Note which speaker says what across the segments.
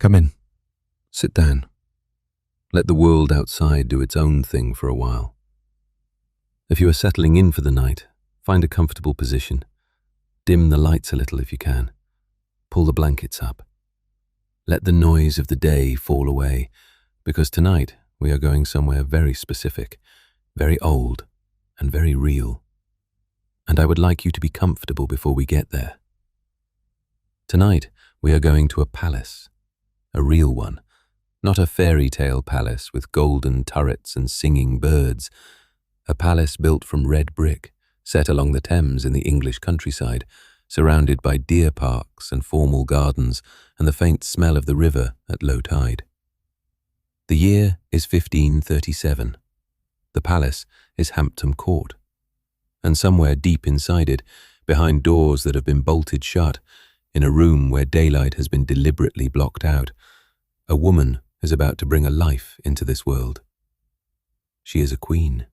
Speaker 1: Come in. Sit down. Let the world outside do its own thing for a while. If you are settling in for the night, find a comfortable position. Dim the lights a little if you can. Pull the blankets up. Let the noise of the day fall away, because tonight we are going somewhere very specific, very old, and very real. And I would like you to be comfortable before we get there. Tonight we are going to a palace. A real one, not a fairy tale palace with golden turrets and singing birds. A palace built from red brick, set along the Thames in the English countryside, surrounded by deer parks and formal gardens and the faint smell of the river at low tide. The year is 1537. The palace is Hampton Court. And somewhere deep inside it, behind doors that have been bolted shut, in a room where daylight has been deliberately blocked out, a woman is about to bring a life into this world. She is a queen.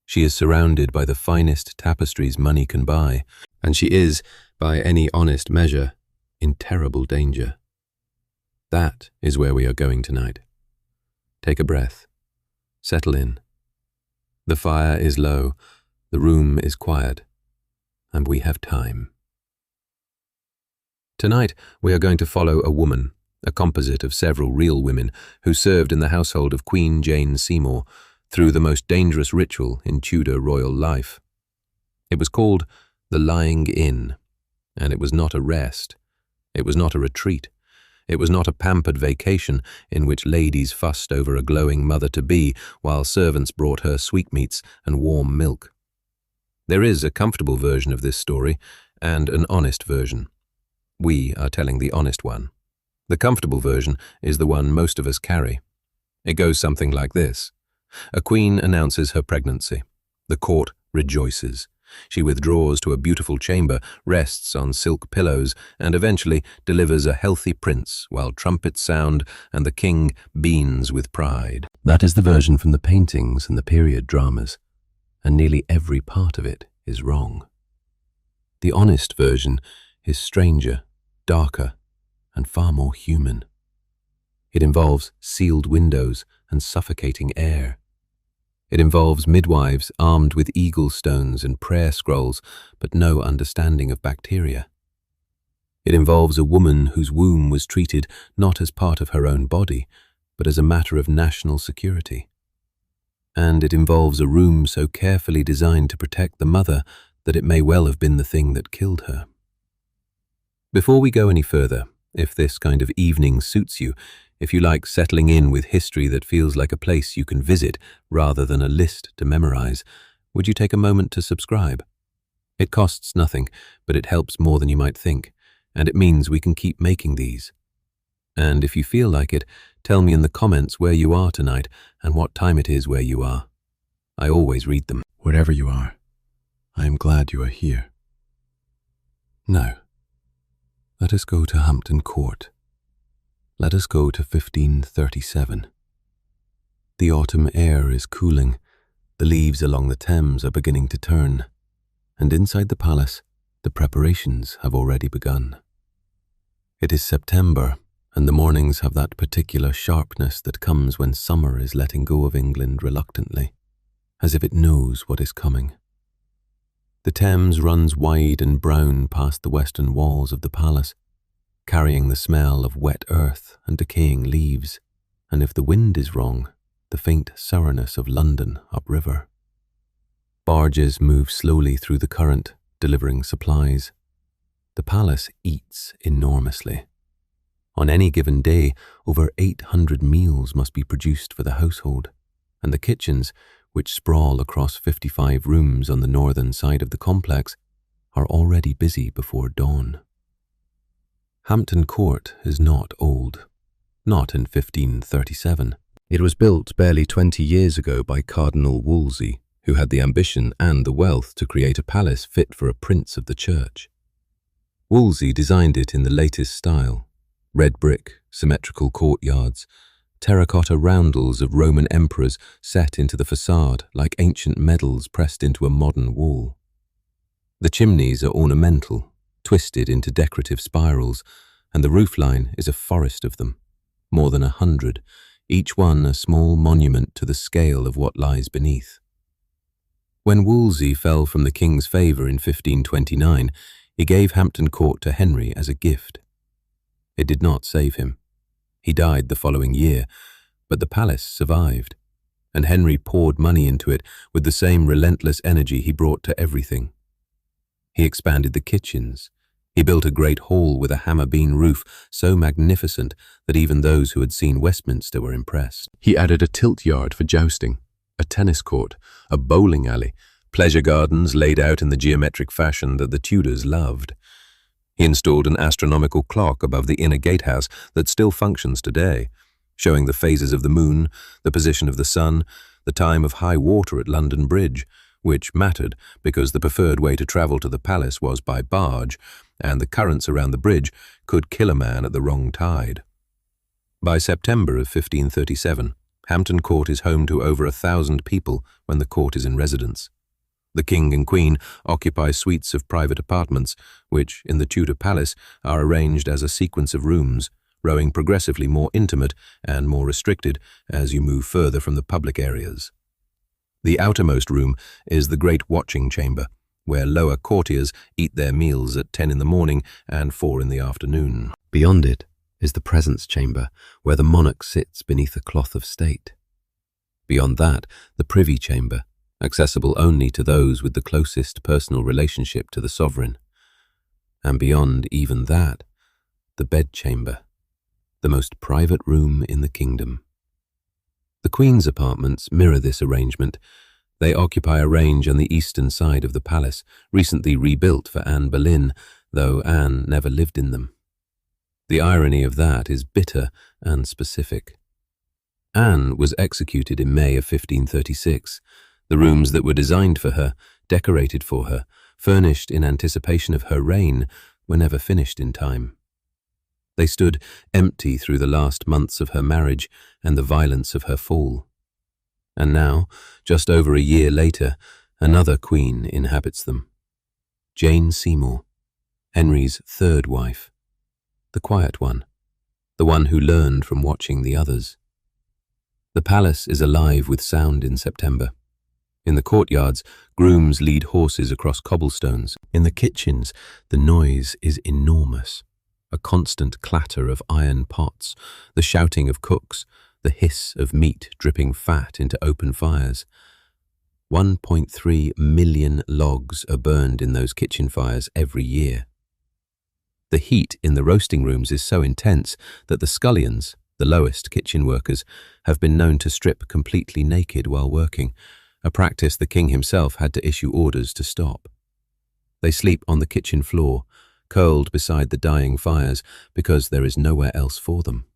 Speaker 1: She is surrounded by the finest tapestries money can buy, and she is, by any honest measure, in terrible danger. That is where we are going tonight. Take a breath. Settle in. The fire is low, the room is quiet, and we have time. Tonight we are going to follow a woman, a composite of several real women who served in the household of Queen Jane Seymour through the most dangerous ritual in Tudor royal life. It was called the lying in, and it was not a rest. It was not a retreat. It was not a pampered vacation in which ladies fussed over a glowing mother-to-be while servants brought her sweetmeats and warm milk. There is a comfortable version of this story and an honest version. We are telling the honest one. The comfortable version is the one most of us carry. It goes something like this. A queen announces her pregnancy. The court rejoices. She withdraws to a beautiful chamber, rests on silk pillows, and eventually delivers a healthy prince while trumpets sound and the king beams with pride. That is the version from the paintings and the period dramas, and nearly every part of it is wrong. The honest version is stranger, darker, and far more human. It involves sealed windows and suffocating air. It involves midwives armed with eagle stones and prayer scrolls, but no understanding of bacteria. It involves a woman whose womb was treated not as part of her own body, but as a matter of national security. And it involves a room so carefully designed to protect the mother that it may well have been the thing that killed her. Before we go any further, if this kind of evening suits you, if you like settling in with history that feels like a place you can visit rather than a list to memorize, would you take a moment to subscribe? It costs nothing, but it helps more than you might think, and it means we can keep making these. And if you feel like it, tell me in the comments where you are tonight and what time it is where you are. I always read them.
Speaker 2: Wherever you are, I am glad you are here.
Speaker 1: Now, let us go to Hampton Court. Let us go to 1537. The autumn air is cooling, the leaves along the Thames are beginning to turn, and inside the palace, the preparations have already begun. It is September, and the mornings have that particular sharpness that comes when summer is letting go of England reluctantly, as if it knows what is coming. The Thames runs wide and brown past the western walls of the palace, carrying the smell of wet earth and decaying leaves, and if the wind is wrong, the faint sourness of London upriver. Barges move slowly through the current, delivering supplies. The palace eats enormously. On any given day, over 800 meals must be produced for the household, and the kitchens, which sprawl across 55 rooms on the northern side of the complex, are already busy before dawn. Hampton Court is not old, not in 1537. It was built barely 20 years ago by Cardinal Wolsey, who had the ambition and the wealth to create a palace fit for a prince of the church. Wolsey designed it in the latest style: red brick, symmetrical courtyards, terracotta roundels of Roman emperors set into the facade like ancient medals pressed into a modern wall. The chimneys are ornamental, twisted into decorative spirals, and the roofline is a forest of them, more than 100, each one a small monument to the scale of what lies beneath. When Wolsey fell from the king's favour in 1529, he gave Hampton Court to Henry as a gift. It did not save him. He died the following year, but the palace survived, and Henry poured money into it with the same relentless energy he brought to everything. He expanded the kitchens. He built a great hall with a hammer-beam roof so magnificent that even those who had seen Westminster were impressed. He added a tilt yard for jousting, a tennis court, a bowling alley, pleasure gardens laid out in the geometric fashion that the Tudors loved. He installed an astronomical clock above the inner gatehouse that still functions today, showing the phases of the moon, the position of the sun, the time of high water at London Bridge, which mattered because the preferred way to travel to the palace was by barge, and the currents around the bridge could kill a man at the wrong tide. By September of 1537, Hampton Court is home to over 1,000 people when the court is in residence. The king and queen occupy suites of private apartments, which, in the Tudor palace, are arranged as a sequence of rooms, growing progressively more intimate and more restricted as you move further from the public areas. The outermost room is the great watching chamber, where lower courtiers eat their meals at 10 in the morning and 4 in the afternoon. Beyond it is the presence chamber, where the monarch sits beneath a cloth of state. Beyond that, the privy chamber, accessible only to those with the closest personal relationship to the sovereign. And beyond even that, the bedchamber, the most private room in the kingdom. The Queen's apartments mirror this arrangement. They occupy a range on the eastern side of the palace, recently rebuilt for Anne Boleyn, though Anne never lived in them. The irony of that is bitter and specific. Anne was executed in May of 1536. The rooms that were designed for her, decorated for her, furnished in anticipation of her reign, were never finished in time. They stood empty through the last months of her marriage and the violence of her fall. And now, just over a year later, another queen inhabits them. Jane Seymour, Henry's third wife. The quiet one, the one who learned from watching the others. The palace is alive with sound in September. In the courtyards, grooms lead horses across cobblestones. In the kitchens, the noise is enormous. A constant clatter of iron pots, the shouting of cooks, the hiss of meat dripping fat into open fires. 1.3 million logs are burned in those kitchen fires every year. The heat in the roasting rooms is so intense that the scullions, the lowest kitchen workers, have been known to strip completely naked while working, a practice the king himself had to issue orders to stop. They sleep on the kitchen floor, curled beside the dying fires, because there is nowhere else for them.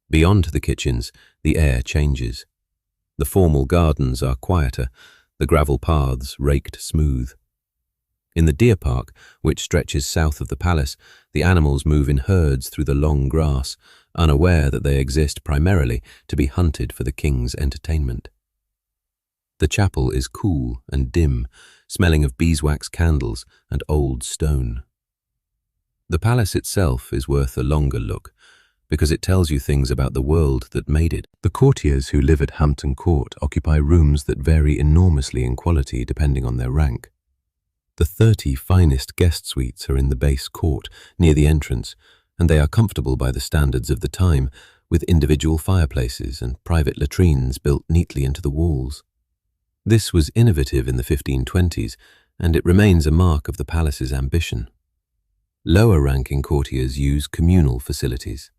Speaker 1: Beyond the kitchens, the air changes. The formal gardens are quieter, the gravel paths raked smooth. In the deer park, which stretches south of the palace, the animals move in herds through the long grass, unaware that they exist primarily to be hunted for the king's entertainment. The chapel is cool and dim, smelling of beeswax candles and old stone. The palace itself is worth a longer look, because it tells you things about the world that made it. The courtiers who live at Hampton Court occupy rooms that vary enormously in quality depending on their rank. The 30 finest guest suites are in the base court, near the entrance, and they are comfortable by the standards of the time, with individual fireplaces and private latrines built neatly into the walls. This was innovative in the 1520s, and it remains a mark of the palace's ambition. Lower-ranking courtiers use communal facilities.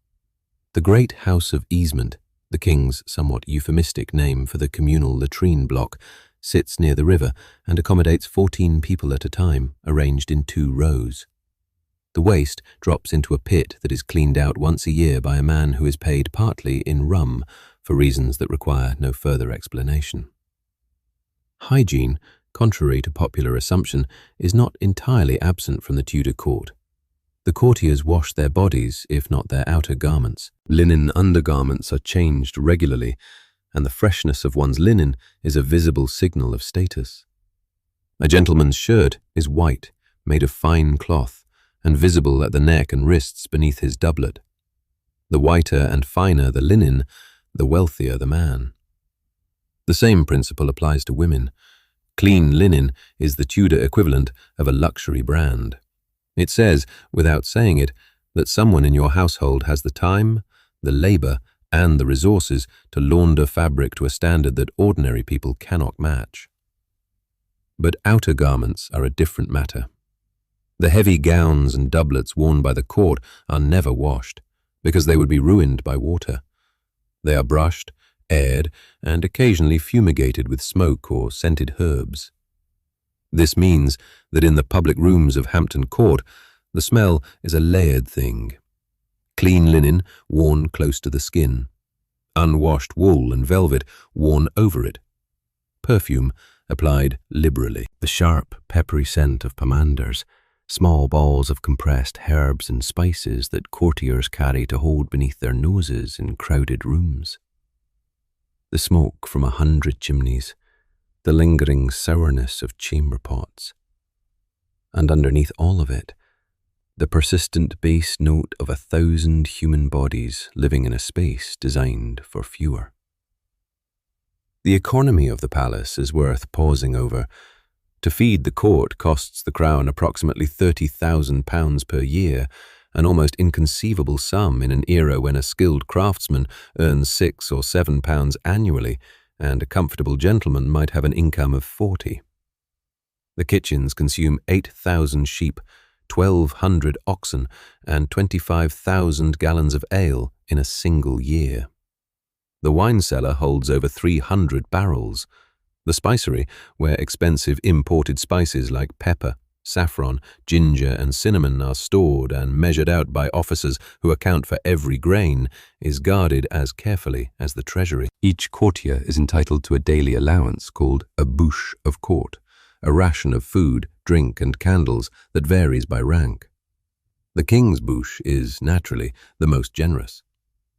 Speaker 1: The Great House of Easement, the king's somewhat euphemistic name for the communal latrine block, sits near the river and accommodates 14 people at a time, arranged in 2 rows. The waste drops into a pit that is cleaned out once a year by a man who is paid partly in rum, for reasons that require no further explanation. Hygiene, contrary to popular assumption, is not entirely absent from the Tudor court. The courtiers wash their bodies, if not their outer garments. Linen undergarments are changed regularly, and the freshness of one's linen is a visible signal of status. A gentleman's shirt is white, made of fine cloth, and visible at the neck and wrists beneath his doublet. The whiter and finer the linen, the wealthier the man. The same principle applies to women. Clean linen is the Tudor equivalent of a luxury brand. It says, without saying it, that someone in your household has the time, the labor, and the resources to launder fabric to a standard that ordinary people cannot match. But outer garments are a different matter. The heavy gowns and doublets worn by the court are never washed, because they would be ruined by water. They are brushed, aired, and occasionally fumigated with smoke or scented herbs. This means that in the public rooms of Hampton Court, the smell is a layered thing. Clean linen worn close to the skin. Unwashed wool and velvet worn over it. Perfume applied liberally. The sharp, peppery scent of pomanders, small balls of compressed herbs and spices that courtiers carry to hold beneath their noses in crowded rooms. The smoke from 100 chimneys, the lingering sourness of chamber pots. And underneath all of it, the persistent bass note of 1,000 human bodies living in a space designed for fewer. The economy of the palace is worth pausing over. To feed the court costs the crown approximately £30,000 per year, an almost inconceivable sum in an era when a skilled craftsman earns £6 or £7 annually, and a comfortable gentleman might have an income of 40. The kitchens consume 8,000 sheep, 1,200 oxen, and 25,000 gallons of ale in a single year. The wine cellar holds over 300 barrels. The spicery, where expensive imported spices like pepper, saffron, ginger, and cinnamon are stored and measured out by officers who account for every grain, is guarded as carefully as the treasury. Each courtier is entitled to a daily allowance called a bouche of court, a ration of food, drink, and candles that varies by rank. The king's bouche is, naturally, the most generous.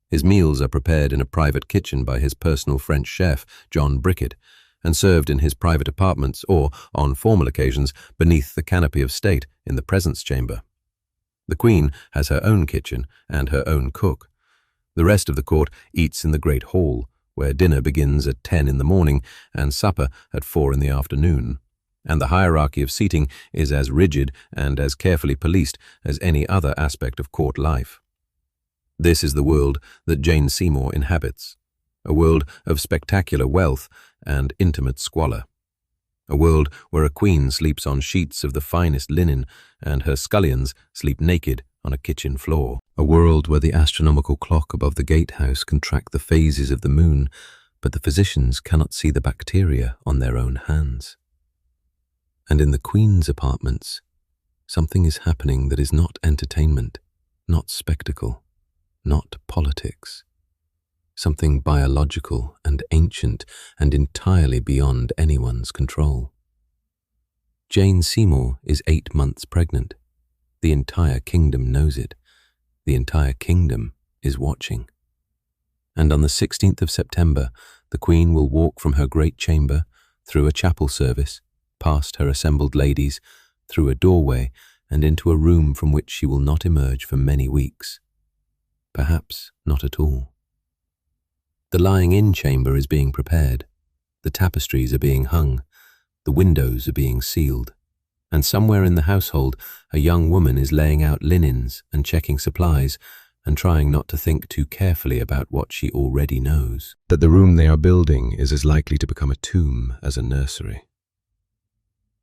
Speaker 1: His meals are prepared in a private kitchen by his personal French chef, John Bricket, and served in his private apartments or, on formal occasions, beneath the canopy of state in the presence chamber. The Queen has her own kitchen and her own cook. The rest of the court eats in the Great Hall, where dinner begins at 10 in the morning and supper at 4 in the afternoon, and the hierarchy of seating is as rigid and as carefully policed as any other aspect of court life. This is the world that Jane Seymour inhabits, a world of spectacular wealth and intimate squalor, a world where a queen sleeps on sheets of the finest linen and her scullions sleep naked on a kitchen floor, a world where the astronomical clock above the gatehouse can track the phases of the moon, but the physicians cannot see the bacteria on their own hands. And in the Queen's apartments, something is happening that is not entertainment, not spectacle, not politics. Something biological and ancient and entirely beyond anyone's control. Jane Seymour is 8 months pregnant. The entire kingdom knows it. The entire kingdom is watching. And on the 16th of September, the Queen will walk from her great chamber, through a chapel service, past her assembled ladies, through a doorway, and into a room from which she will not emerge for many weeks. Perhaps not at all. The lying-in chamber is being prepared. The tapestries are being hung. The windows are being sealed. And somewhere in the household, a young woman is laying out linens and checking supplies and trying not to think too carefully about what she already knows. That the room they are building is as likely to become a tomb as a nursery.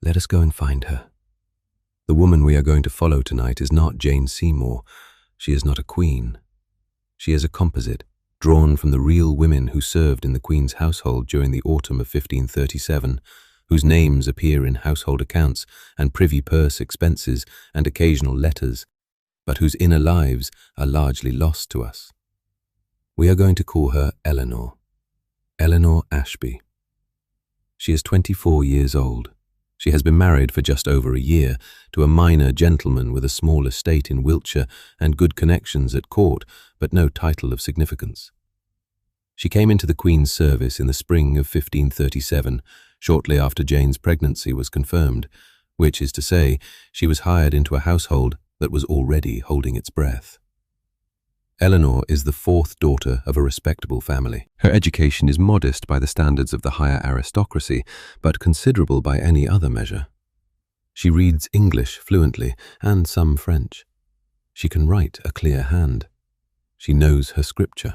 Speaker 1: Let us go and find her. The woman we are going to follow tonight is not Jane Seymour. She is not a queen. She is a composite, drawn from the real women who served in the Queen's household during the autumn of 1537, whose names appear in household accounts and privy purse expenses and occasional letters, but whose inner lives are largely lost to us. We are going to call her Eleanor Ashby. She is 24 years old. She has been married for just over a year to a minor gentleman with a small estate in Wiltshire and good connections at court, but no title of significance. She came into the Queen's service in the spring of 1537, shortly after Jane's pregnancy was confirmed, which is to say, she was hired into a household that was already holding its breath. Eleanor is the fourth daughter of a respectable family. Her education is modest by the standards of the higher aristocracy, but considerable by any other measure. She reads English fluently and some French. She can write a clear hand. She knows her scripture.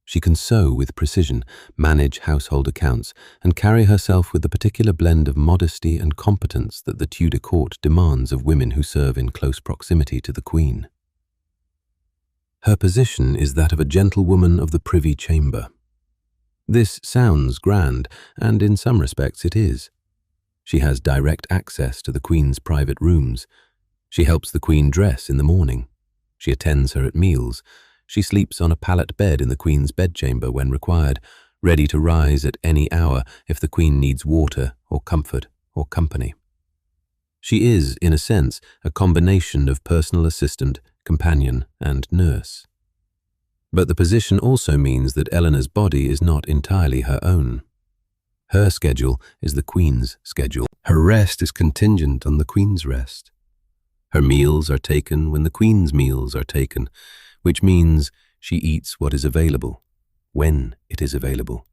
Speaker 1: She can sew with precision, manage household accounts, and carry herself with the particular blend of modesty and competence that the Tudor court demands of women who serve in close proximity to the Queen. Her position is that of a gentlewoman of the Privy Chamber. This sounds grand, and in some respects it is. She has direct access to the Queen's private rooms. She helps the Queen dress in the morning. She attends her at meals. She sleeps on a pallet bed in the Queen's bedchamber when required, ready to rise at any hour if the Queen needs water or comfort or company. She is, in a sense, a combination of personal assistant, companion, and nurse. But the position also means that Eleanor's body is not entirely her own. Her schedule is the Queen's schedule. Her rest is contingent on the Queen's rest. Her meals are taken when the Queen's meals are taken, which means she eats what is available, when it is available,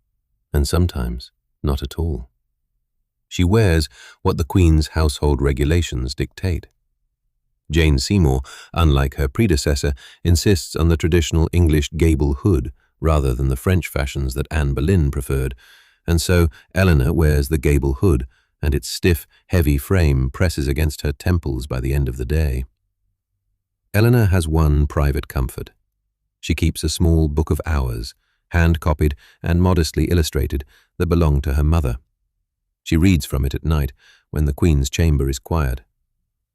Speaker 1: and sometimes not at all. She wears what the Queen's household regulations dictate. Jane Seymour, unlike her predecessor, insists on the traditional English gable hood rather than the French fashions that Anne Boleyn preferred, and so Eleanor wears the gable hood, and its stiff, heavy frame presses against her temples by the end of the day. Eleanor has one private comfort. She keeps a small book of hours, hand-copied and modestly illustrated, that belonged to her mother. She reads from it at night when the Queen's chamber is quiet.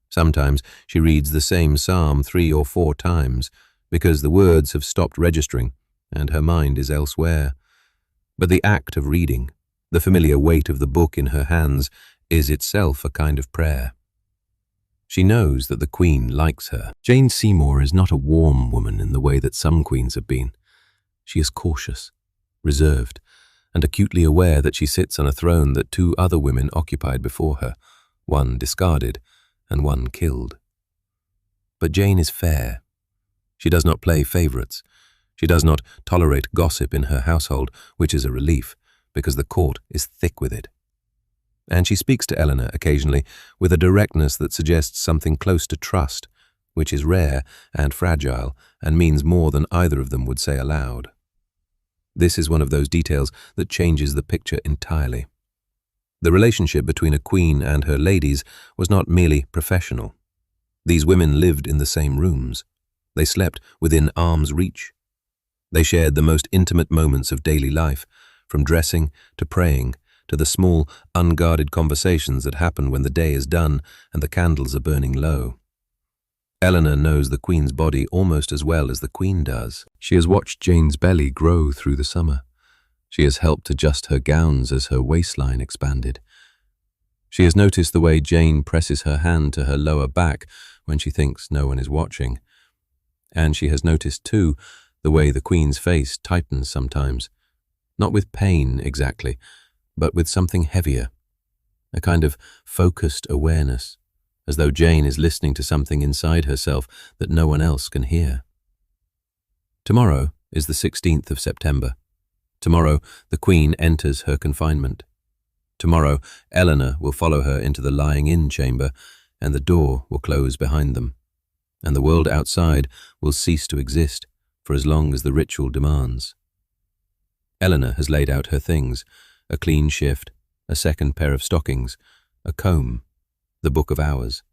Speaker 1: Sometimes she reads the same psalm 3 or 4 times because the words have stopped registering and her mind is elsewhere. But the act of reading, the familiar weight of the book in her hands, is itself a kind of prayer. She knows that the Queen likes her. Jane Seymour is not a warm woman in the way that some queens have been. She is cautious, reserved, and acutely aware that she sits on a throne that 2 other women occupied before her, one discarded and one killed. But Jane is fair. She does not play favourites. She does not tolerate gossip in her household, which is a relief, because the court is thick with it. And she speaks to Eleanor occasionally with a directness that suggests something close to trust, which is rare and fragile and means more than either of them would say aloud. This is one of those details that changes the picture entirely. The relationship between a queen and her ladies was not merely professional. These women lived in the same rooms. They slept within arm's reach. They shared the most intimate moments of daily life, from dressing to praying, to the small, unguarded conversations that happen when the day is done and the candles are burning low. Eleanor knows the Queen's body almost as well as the Queen does. She has watched Jane's belly grow through the summer. She has helped adjust her gowns as her waistline expanded. She has noticed the way Jane presses her hand to her lower back when she thinks no one is watching. And she has noticed, too, the way the Queen's face tightens sometimes, not with pain exactly, but with something heavier, a kind of focused awareness, as though Jane is listening to something inside herself that no one else can hear. Tomorrow is the 16th of September. Tomorrow the Queen enters her confinement. Tomorrow Eleanor will follow her into the lying-in chamber, and the door will close behind them, and the world outside will cease to exist for as long as the ritual demands. Eleanor has laid out her things: a clean shift, a second pair of stockings, a comb, the book of hours.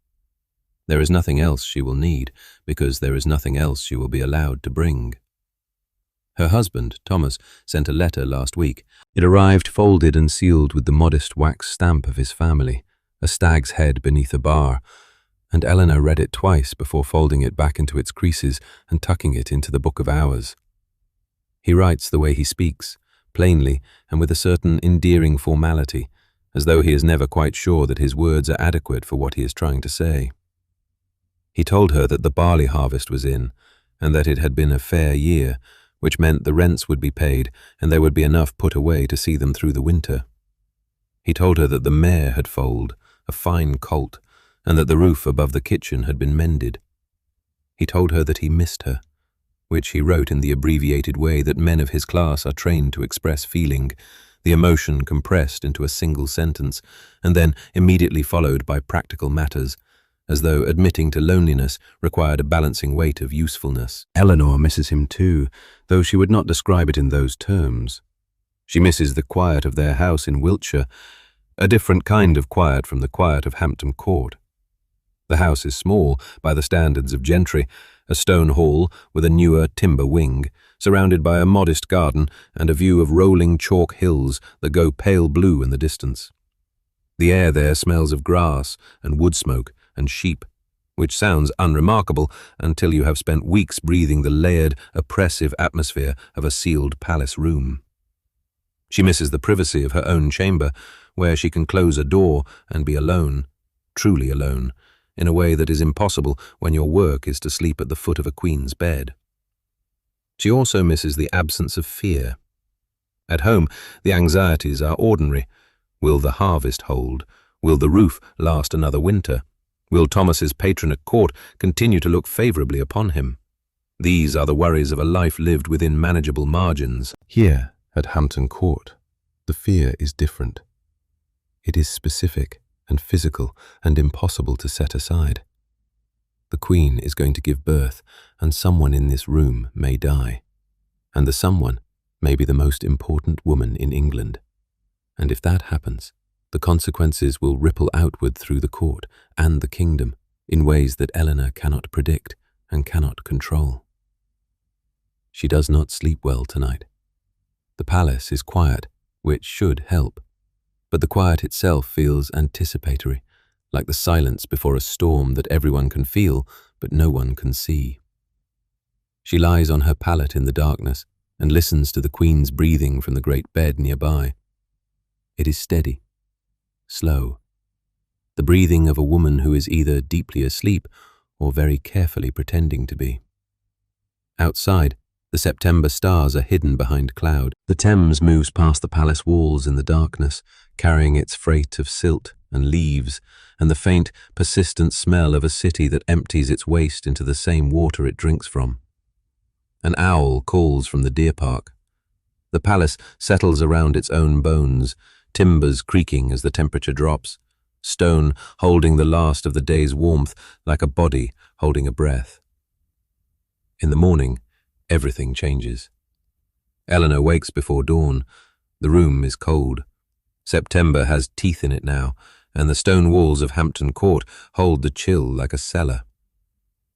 Speaker 1: There is nothing else she will need, because there is nothing else she will be allowed to bring. Her husband, Thomas, sent a letter last week. It arrived folded and sealed with the modest wax stamp of his family, a stag's head beneath a bar, and Eleanor read it twice before folding it back into its creases and tucking it into the book of hours. He writes the way he speaks, plainly and with a certain endearing formality, as though he is never quite sure that his words are adequate for what he is trying to say. He told her that the barley harvest was in, and that it had been a fair year, which meant the rents would be paid and there would be enough put away to see them through the winter. He told her that the mare had foaled, a fine colt, and that the roof above the kitchen had been mended. He told her that he missed her, which he wrote in the abbreviated way that men of his class are trained to express feeling, the emotion compressed into a single sentence, and then immediately followed by practical matters, as though admitting to loneliness required a balancing weight of usefulness. Eleanor misses him too, though she would not describe it in those terms. She misses the quiet of their house in Wiltshire, a different kind of quiet from the quiet of Hampton Court. The house is small by the standards of gentry, a stone hall with a newer timber wing, surrounded by a modest garden and a view of rolling chalk hills that go pale blue in the distance. The air there smells of grass and wood smoke and sheep, which sounds unremarkable until you have spent weeks breathing the layered, oppressive atmosphere of a sealed palace room. She misses the privacy of her own chamber, where she can close a door and be alone, truly alone, in a way that is impossible when your work is to sleep at the foot of a queen's bed. She also misses the absence of fear. At home, the anxieties are ordinary. Will the harvest hold? Will the roof last another winter? Will Thomas's patron at court continue to look favourably upon him? These are the worries of a life lived within manageable margins.
Speaker 2: Here, at Hampton Court, the fear is different. It is specific and physical and impossible to set aside. The Queen is going to give birth, and someone in this room may die. And the someone may be the most important woman in England. And if that happens, the consequences will ripple outward through the court and the kingdom in ways that Eleanor cannot predict and cannot control. She does not sleep well tonight. The palace is quiet, which should help, but the quiet itself feels anticipatory, like the silence before a storm that everyone can feel but no one can see. She lies on her pallet in the darkness and listens to the Queen's breathing from the great bed nearby. It is steady, slow, the breathing of a woman who is either deeply asleep or very carefully pretending to be. Outside, the September stars are hidden behind cloud. The Thames moves past the palace walls in the darkness, carrying its freight of silt and leaves, and the faint, persistent smell of a city that empties its waste into the same water it drinks from. An owl calls from the deer park. The palace settles around its own bones, timbers creaking as the temperature drops, stone holding the last of the day's warmth like a body holding a breath. In the morning, everything changes. Eleanor wakes before dawn. The room is cold. September has teeth in it now, and the stone walls of Hampton Court hold the chill like a cellar.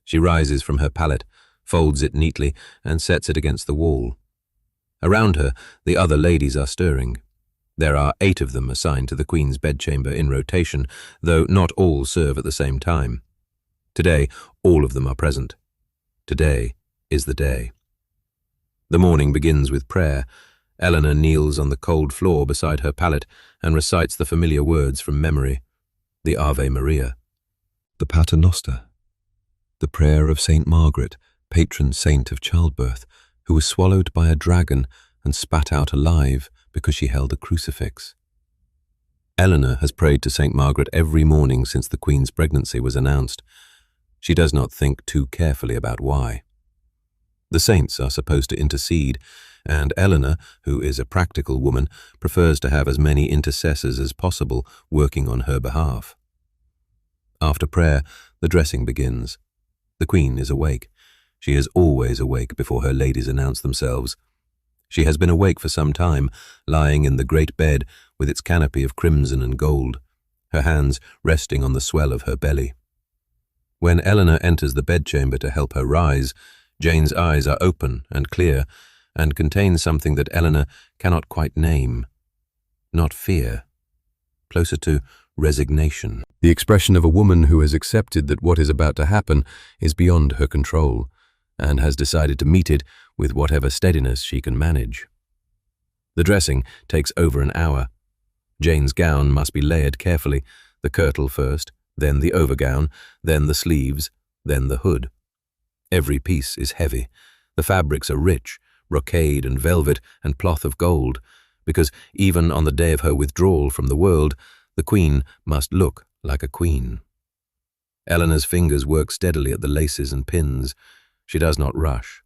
Speaker 2: She rises from her pallet, folds it neatly, and sets it against the wall. Around her, the other ladies are stirring. There are 8 of them assigned to the Queen's bedchamber in rotation, though not all serve at the same time. Today, all of them are present. Today is the day. The morning begins with prayer. Eleanor kneels on the cold floor beside her pallet and recites the familiar words from memory. The Ave Maria, the Pater Noster, the prayer of St. Margaret, patron saint of childbirth, who was swallowed by a dragon and spat out alive because she held a crucifix. Eleanor has prayed to St. Margaret every morning since the Queen's pregnancy was announced. She does not think too carefully about why. The saints are supposed to intercede, and Eleanor, who is a practical woman, prefers to have as many intercessors as possible working on her behalf. After prayer, the dressing begins. The Queen is awake. She is always awake before her ladies announce themselves. She has been awake for some time, lying in the great bed with its canopy of crimson and gold, her hands resting on the swell of her belly. When Eleanor enters the bedchamber to help her rise, Jane's eyes are open and clear, and contain something that Eleanor cannot quite name. Not fear, closer to resignation. The expression of a woman who has accepted that what is about to happen is beyond her control, and has decided to meet it with whatever steadiness she can manage. The dressing takes over an hour. Jane's gown must be layered carefully, the kirtle first, then the overgown, then the sleeves, then the hood. Every piece is heavy. The fabrics are rich, brocade and velvet and cloth of gold, because even on the day of her withdrawal from the world, the Queen must look like a queen.
Speaker 1: Eleanor's fingers work steadily at the laces and pins. She does not rush.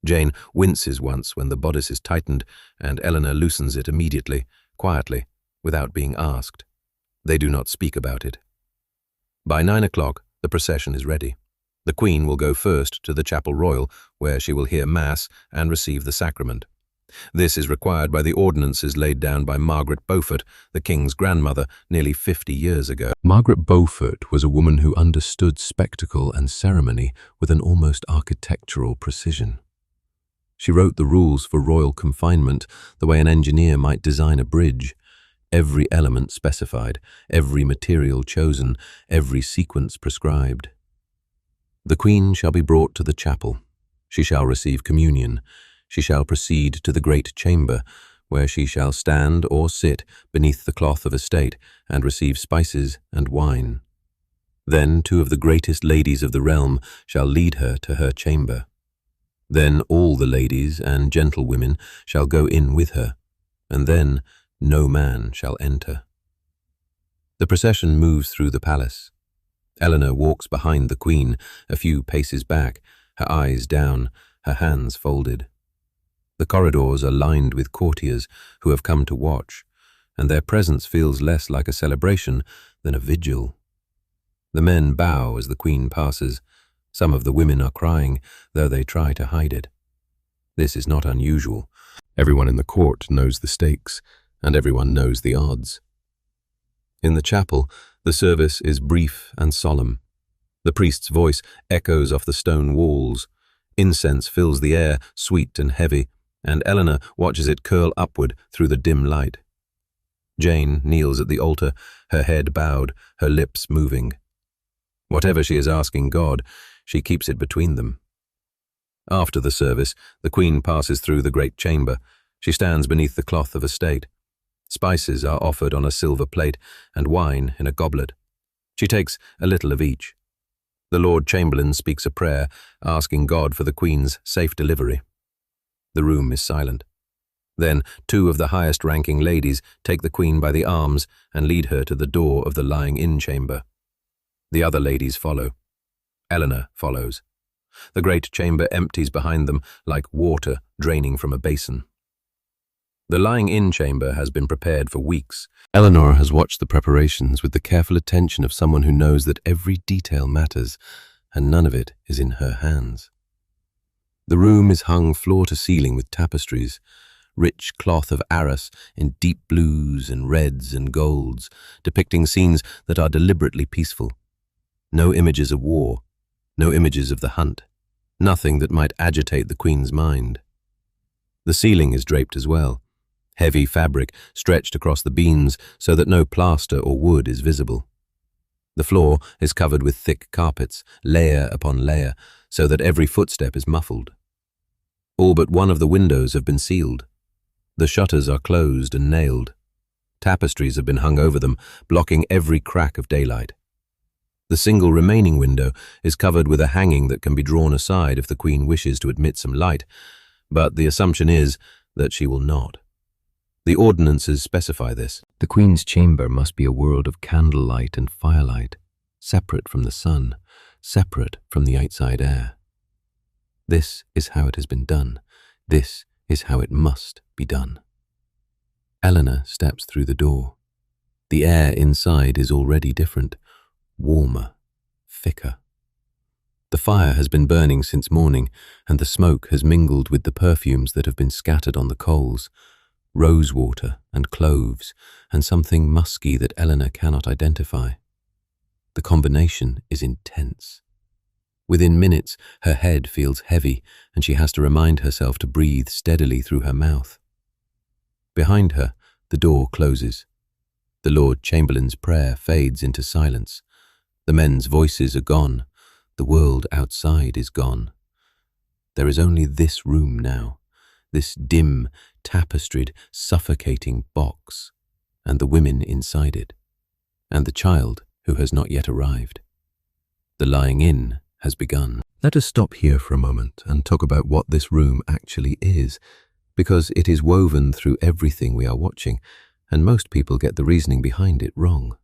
Speaker 1: Jane winces once when the bodice is tightened, and Eleanor loosens it immediately, quietly, without being asked. They do not speak about it. By 9 o'clock, the procession is ready. The Queen will go first to the Chapel Royal, where she will hear Mass and receive the sacrament. This is required by the ordinances laid down by Margaret Beaufort, the King's grandmother, nearly 50 years ago.
Speaker 2: Margaret Beaufort was a woman who understood spectacle and ceremony with an almost architectural precision. She wrote the rules for royal confinement the way an engineer might design a bridge. Every element specified, every material chosen, every sequence prescribed. The Queen shall be brought to the chapel. She shall receive communion. She shall proceed to the great chamber, where she shall stand or sit beneath the cloth of estate and receive spices and wine. Then 2 of the greatest ladies of the realm shall lead her to her chamber. Then all the ladies and gentlewomen shall go in with her, and then no man shall enter. The procession moves through the palace. Eleanor walks behind the Queen, a few paces back, her eyes down, her hands folded. The corridors are lined with courtiers who have come to watch, and their presence feels less like a celebration than a vigil. The men bow as the Queen passes. Some of the women are crying, though they try to hide it. This is not unusual. Everyone in the court knows the stakes, and everyone knows the odds. In the chapel, the service is brief and solemn. The priest's voice echoes off the stone walls. Incense fills the air, sweet and heavy, and Eleanor watches it curl upward through the dim light. Jane kneels at the altar, her head bowed, her lips moving. Whatever she is asking God, she keeps it between them. After the service, the Queen passes through the great chamber. She stands beneath the cloth of estate. Spices are offered on a silver plate and wine in a goblet. She takes a little of each. The Lord Chamberlain speaks a prayer, asking God for the Queen's safe delivery. The room is silent. Then 2 of the highest-ranking ladies take the Queen by the arms and lead her to the door of the lying-in chamber. The other ladies follow. Eleanor follows. The great chamber empties behind them like water draining from a basin. The lying-in chamber has been prepared for weeks. Eleanor has watched the preparations with the careful attention of someone who knows that every detail matters, and none of it is in her hands. The room is hung floor to ceiling with tapestries, rich cloth of Arras in deep blues and reds and golds, depicting scenes that are deliberately peaceful. No images of war, no images of the hunt, nothing that might agitate the Queen's mind. The ceiling is draped as well, heavy fabric stretched across the beams so that no plaster or wood is visible. The floor is covered with thick carpets, layer upon layer, so that every footstep is muffled. All but one of the windows have been sealed. The shutters are closed and nailed. Tapestries have been hung over them, blocking every crack of daylight. The single remaining window is covered with a hanging that can be drawn aside if the Queen wishes to admit some light, but the assumption is that she will not. The ordinances specify this. The Queen's chamber must be a world of candlelight and firelight, separate from the sun, separate from the outside air. This is how it has been done. This is how it must be done. Eleanor steps through the door. The air inside is already different, warmer, thicker. The fire has been burning since morning, and the smoke has mingled with the perfumes that have been scattered on the coals. Rosewater and cloves, and something musky that Eleanor cannot identify. The combination is intense. Within minutes, her head feels heavy, and she has to remind herself to breathe steadily through her mouth. Behind her, the door closes. The Lord Chamberlain's prayer fades into silence. The men's voices are gone. The world outside is gone. There is only this room now, this dim, tapestried, suffocating box, and the women inside it, and the child who has not yet arrived. The lying-in has begun. Let us stop here for a moment and talk about what this room actually is, because it is woven through everything we are watching, and most people get the reasoning behind it wrong.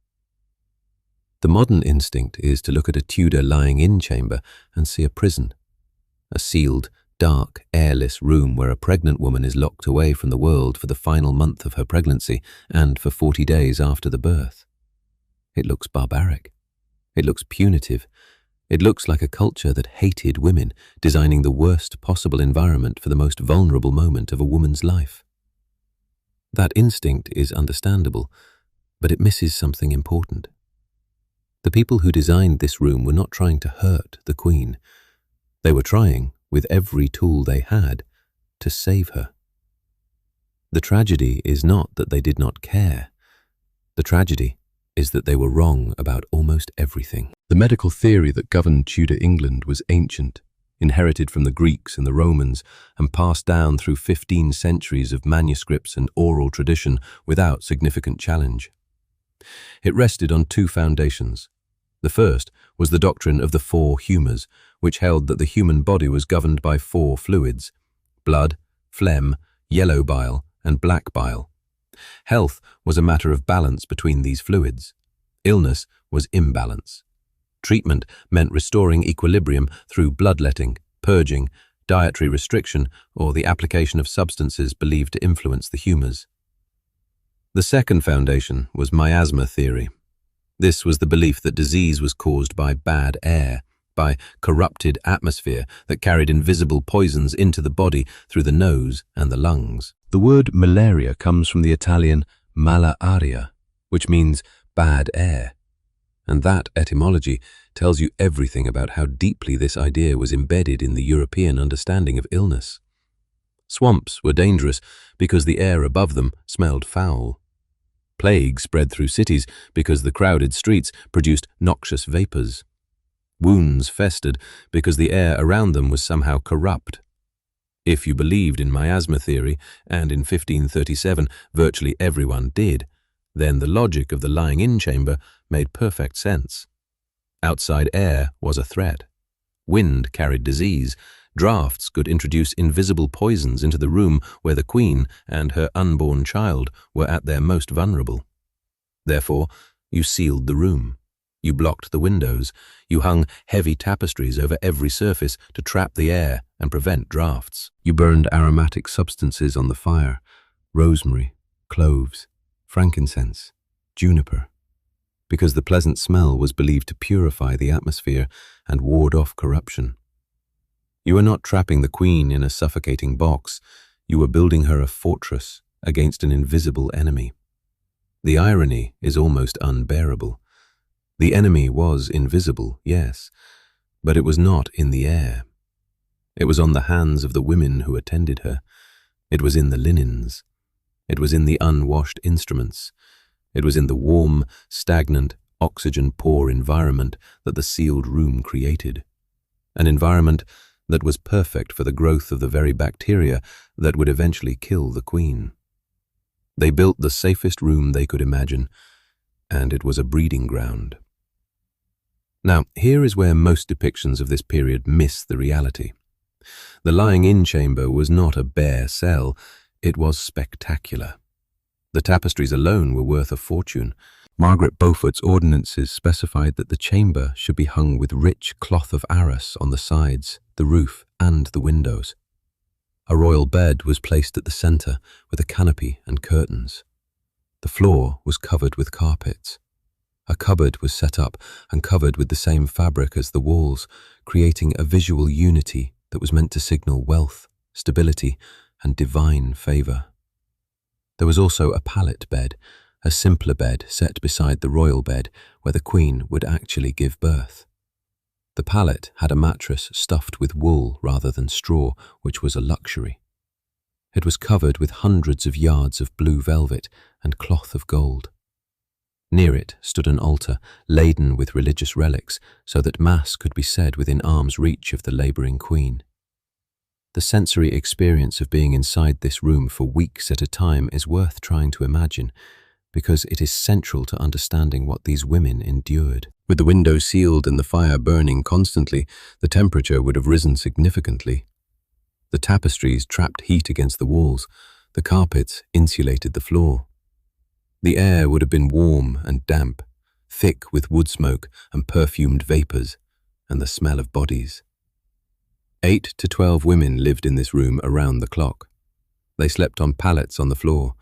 Speaker 2: The modern instinct is to look at a Tudor lying-in chamber and see a prison, a sealed, dark, airless room where a pregnant woman is locked away from the world for the final month of her pregnancy and for 40 days after the birth. It looks barbaric. It looks punitive. It looks like a culture that hated women, designing the worst possible environment for the most vulnerable moment of a woman's life. That instinct is understandable, but it misses something important. The people who designed this room were not trying to hurt the Queen. They were trying, with every tool they had, to save her. The tragedy is not that they did not care. The tragedy is that they were wrong about almost everything. The medical theory that governed Tudor England was ancient, inherited from the Greeks and the Romans, and passed down through 15 centuries of manuscripts and oral tradition without significant challenge. It rested on two foundations. The first was the doctrine of the four humours, which held that the human body was governed by four fluids: blood, phlegm, yellow bile, and black bile. Health was a matter of balance between these fluids. Illness was imbalance. Treatment meant restoring equilibrium through bloodletting, purging, dietary restriction, or the application of substances believed to influence the humours. The second foundation was miasma theory. This was the belief that disease was caused by bad air, by corrupted atmosphere that carried invisible poisons into the body through the nose and the lungs. The word malaria comes from the Italian mala aria, which means bad air. And that etymology tells you everything about how deeply this idea was embedded in the European understanding of illness. Swamps were dangerous because the air above them smelled foul. Plague spread through cities because the crowded streets produced noxious vapors. Wounds festered because the air around them was somehow corrupt. If you believed in miasma theory, and in 1537 virtually everyone did, then the logic of the lying-in chamber made perfect sense. Outside air was a threat. Wind carried disease. Drafts could introduce invisible poisons into the room where the Queen and her unborn child were at their most vulnerable. Therefore, you sealed the room. You blocked the windows. You hung heavy tapestries over every surface to trap the air and prevent drafts. You burned aromatic substances on the fire: rosemary, cloves, frankincense, juniper, because the pleasant smell was believed to purify the atmosphere and ward off corruption. You were not trapping the Queen in a suffocating box. You were building her a fortress against an invisible enemy. The irony is almost unbearable. The enemy was invisible, yes, but it was not in the air. It was on the hands of the women who attended her. It was in the linens. It was in the unwashed instruments. It was in the warm, stagnant, oxygen-poor environment that the sealed room created. An environment that was perfect for the growth of the very bacteria that would eventually kill the Queen. They built the safest room they could imagine, and it was a breeding ground. Now, here is where most depictions of this period miss the reality. The lying-in chamber was not a bare cell, it was spectacular. The tapestries alone were worth a fortune. Margaret Beaufort's ordinances specified that the chamber should be hung with rich cloth of Arras on the sides, the roof, and the windows. A royal bed was placed at the centre with a canopy and curtains. The floor was covered with carpets. A cupboard was set up and covered with the same fabric as the walls, creating a visual unity that was meant to signal wealth, stability, and divine favour. There was also a pallet bed, a simpler bed set beside the royal bed where the Queen would actually give birth. The pallet had a mattress stuffed with wool rather than straw, which was a luxury. It was covered with hundreds of yards of blue velvet and cloth of gold. Near it stood an altar laden with religious relics so that Mass could be said within arm's reach of the labouring Queen. The sensory experience of being inside this room for weeks at a time is worth trying to imagine, because it is central to understanding what these women endured. With the windows sealed and the fire burning constantly, the temperature would have risen significantly. The tapestries trapped heat against the walls, the carpets insulated the floor. The air would have been warm and damp, thick with wood smoke and perfumed vapors, and the smell of bodies. 8 to 12 women lived in this room around the clock. They slept on pallets on the floor.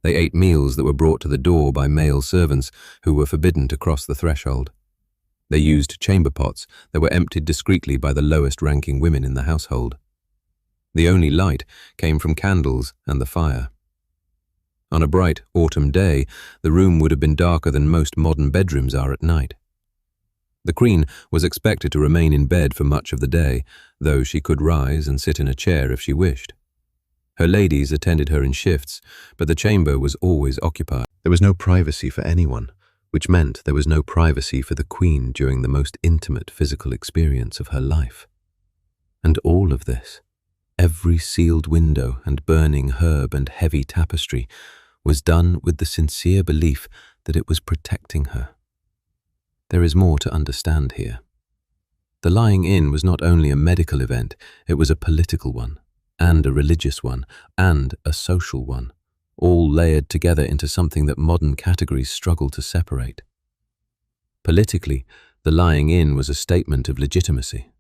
Speaker 2: They ate meals that were brought to the door by male servants who were forbidden to cross the threshold. They used chamber pots that were emptied discreetly by the lowest-ranking women in the household. The only light came from candles and the fire. On a bright autumn day, the room would have been darker than most modern bedrooms are at night. The Queen was expected to remain in bed for much of the day, though she could rise and sit in a chair if she wished. Her ladies attended her in shifts, but the chamber was always occupied. There was no privacy for anyone, which meant there was no privacy for the Queen during the most intimate physical experience of her life. And all of this, every sealed window and burning herb and heavy tapestry, was done with the sincere belief that it was protecting her. There is more to understand here. The lying in was not only a medical event, it was a political one, and a religious one, and a social one, all layered together into something that modern categories struggle to separate. Politically, the lying in was a statement of legitimacy.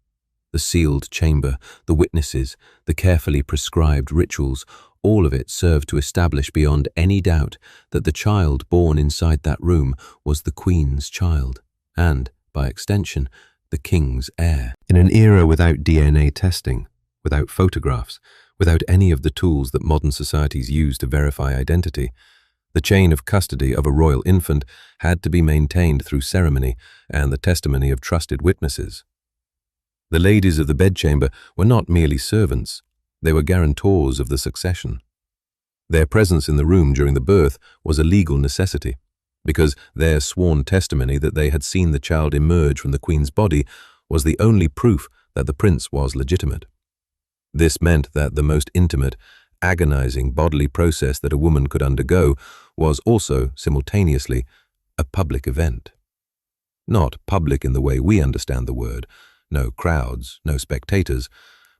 Speaker 2: The sealed chamber, the witnesses, the carefully prescribed rituals, all of it served to establish beyond any doubt that the child born inside that room was the Queen's child, and, by extension, the King's heir. In an era without DNA testing, without photographs, without any of the tools that modern societies use to verify identity, the chain of custody of a royal infant had to be maintained through ceremony and the testimony of trusted witnesses. The ladies of the bedchamber were not merely servants, they were guarantors of the succession. Their presence in the room during the birth was a legal necessity, because their sworn testimony that they had seen the child emerge from the Queen's body was the only proof that the prince was legitimate. This meant that the most intimate, agonizing bodily process that a woman could undergo was also, simultaneously, a public event. Not public in the way we understand the word, no crowds, no spectators,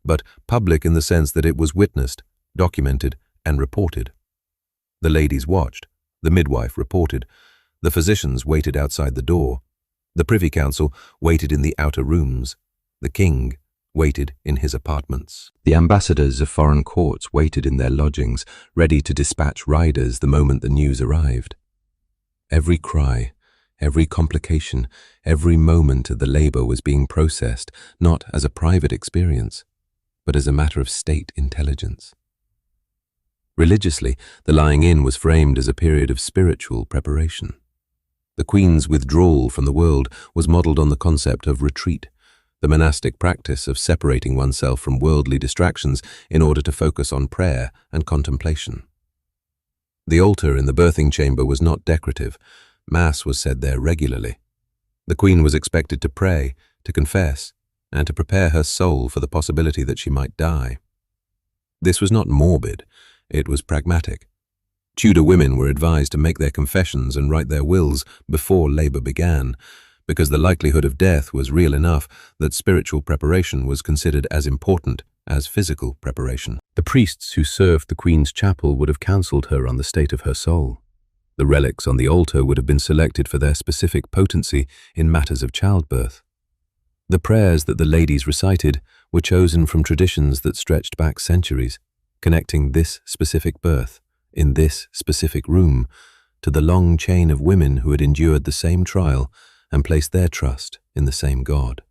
Speaker 2: but public in the sense that it was witnessed, documented, and reported. The ladies watched, the midwife reported, the physicians waited outside the door, the Privy Council waited in the outer rooms, the King waited in his apartments. The ambassadors of foreign courts waited in their lodgings, ready to dispatch riders the moment the news arrived. Every cry, every complication, every moment of the labor was being processed, not as a private experience, but as a matter of state intelligence. Religiously, the lying in was framed as a period of spiritual preparation. The Queen's withdrawal from the world was modeled on the concept of retreat, the monastic practice of separating oneself from worldly distractions in order to focus on prayer and contemplation. The altar in the birthing chamber was not decorative. Mass was said there regularly. The Queen was expected to pray, to confess, and to prepare her soul for the possibility that she might die. This was not morbid, it was pragmatic. Tudor women were advised to make their confessions and write their wills before labor began, because the likelihood of death was real enough that spiritual preparation was considered as important as physical preparation. The priests who served the Queen's chapel would have counseled her on the state of her soul. The relics on the altar would have been selected for their specific potency in matters of childbirth. The prayers that the ladies recited were chosen from traditions that stretched back centuries, connecting this specific birth, in this specific room, to the long chain of women who had endured the same trial and placed their trust in the same God.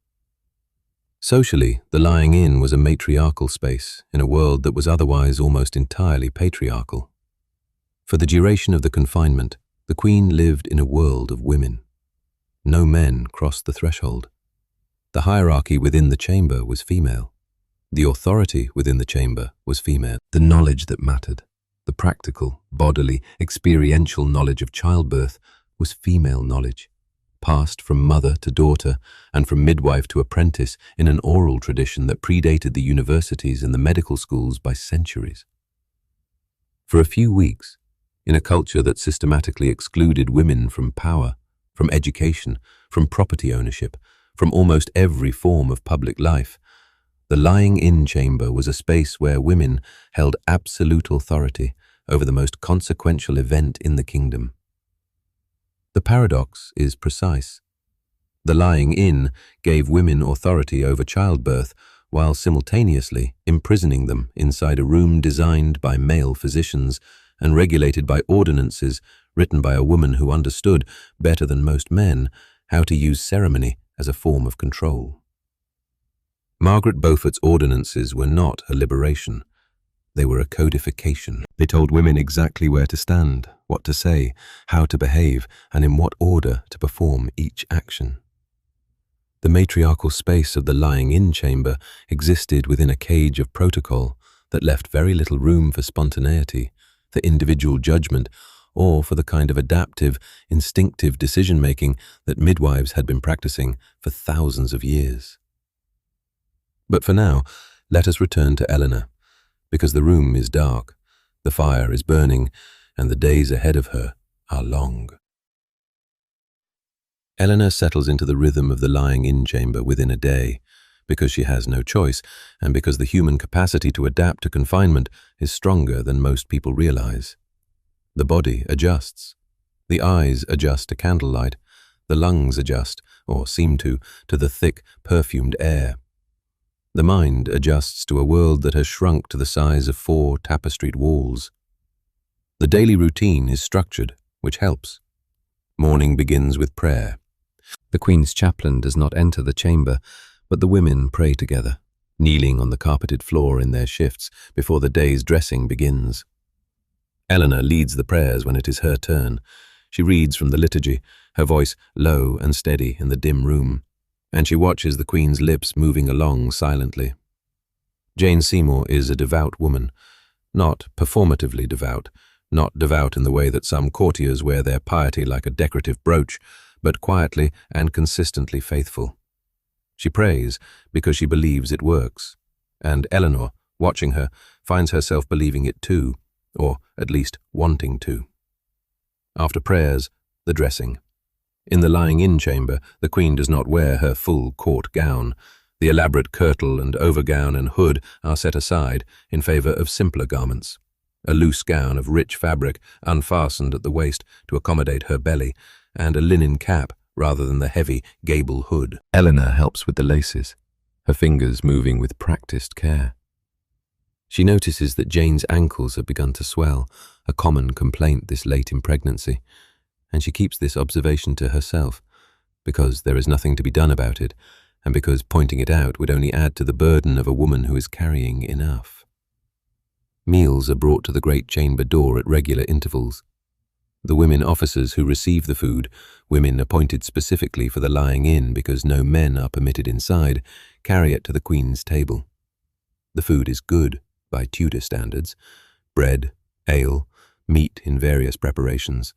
Speaker 2: Socially, the lying in was a matriarchal space in a world that was otherwise almost entirely patriarchal. For the duration of the confinement, the Queen lived in a world of women. No men crossed the threshold. The hierarchy within the chamber was female. The authority within the chamber was female. The knowledge that mattered, the practical, bodily, experiential knowledge of childbirth, was female knowledge, passed from mother to daughter and from midwife to apprentice in an oral tradition that predated the universities and the medical schools by centuries. For a few weeks, in a culture that systematically excluded women from power, from education, from property ownership, from almost every form of public life, the lying-in chamber was a space where women held absolute authority over the most consequential event in the kingdom.
Speaker 1: The paradox is precise. The lying in gave women authority over childbirth, while simultaneously imprisoning them inside a room designed by male physicians and regulated by ordinances written by a woman who understood, better than most men, how to use ceremony as a form of control. Margaret Beaufort's ordinances were not a liberation. They were a codification. They told women exactly where to stand, what to say, how to behave, and in what order to perform each action. The matriarchal space of the lying-in chamber existed within a cage of protocol that left very little room for spontaneity, for individual judgment, or for the kind of adaptive, instinctive decision-making that midwives had been practicing for thousands of years. But for now, let us return to Eleanor, because the room is dark, the fire is burning, and the days ahead of her are long. Eleanor settles into the rhythm of the lying-in chamber within a day, because she has no choice, and because the human capacity to adapt to confinement is stronger than most people realize. The body adjusts. The eyes adjust to candlelight. The lungs adjust, or seem to the thick, perfumed air. The mind adjusts to a world that has shrunk to the size of 4 tapestried walls. The daily routine is structured, which helps. Morning begins with prayer. The Queen's chaplain does not enter the chamber, but the women pray together, kneeling on the carpeted floor in their shifts before the day's dressing begins. Eleanor leads the prayers when it is her turn. She reads from the liturgy, her voice low and steady in the dim room, and she watches the Queen's lips moving along silently. Jane Seymour is a devout woman, not performatively devout, not devout in the way that some courtiers wear their piety like a decorative brooch, but quietly and consistently faithful. She prays because she believes it works, and Eleanor, watching her, finds herself believing it too, or at least wanting to. After prayers, the dressing. In the lying-in chamber, the Queen does not wear her full court gown. The elaborate kirtle and overgown and hood are set aside in favor of simpler garments. A loose gown of rich fabric, unfastened at the waist to accommodate her belly, and a linen cap rather than the heavy gable hood. Eleanor helps with the laces, her fingers moving with practiced care. She notices that Jane's ankles have begun to swell, a common complaint this late in pregnancy, and she keeps this observation to herself, because there is nothing to be done about it, and because pointing it out would only add to the burden of a woman who is carrying enough. Meals are brought to the great chamber door at regular intervals. The women officers who receive the food, women appointed specifically for the lying-in because no men are permitted inside, carry it to the Queen's table. The food is good, by Tudor standards: bread, ale, meat in various preparations.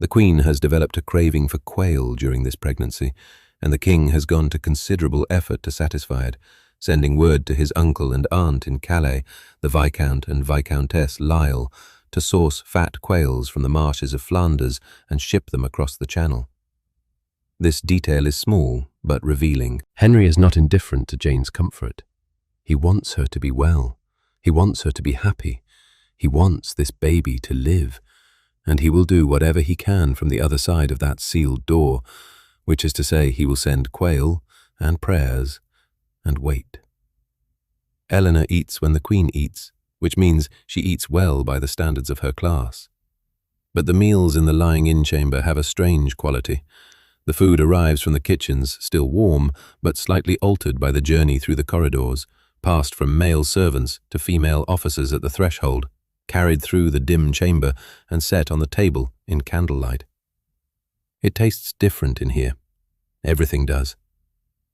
Speaker 1: The Queen has developed a craving for quail during this pregnancy, and the King has gone to considerable effort to satisfy it, sending word to his uncle and aunt in Calais, the Viscount and Viscountess Lisle, to source fat quails from the marshes of Flanders and ship them across the Channel. This detail is small, but revealing. Henry is not indifferent to Jane's comfort. He wants her to be well. He wants her to be happy. He wants this baby to live, and he will do whatever he can from the other side of that sealed door, which is to say he will send quail and prayers and wait. Eleanor eats when the Queen eats, which means she eats well by the standards of her class. But the meals in the lying-in chamber have a strange quality. The food arrives from the kitchens, still warm, but slightly altered by the journey through the corridors, passed from male servants to female officers at the threshold, carried through the dim chamber and set on the table in candlelight. It tastes different in here. Everything does.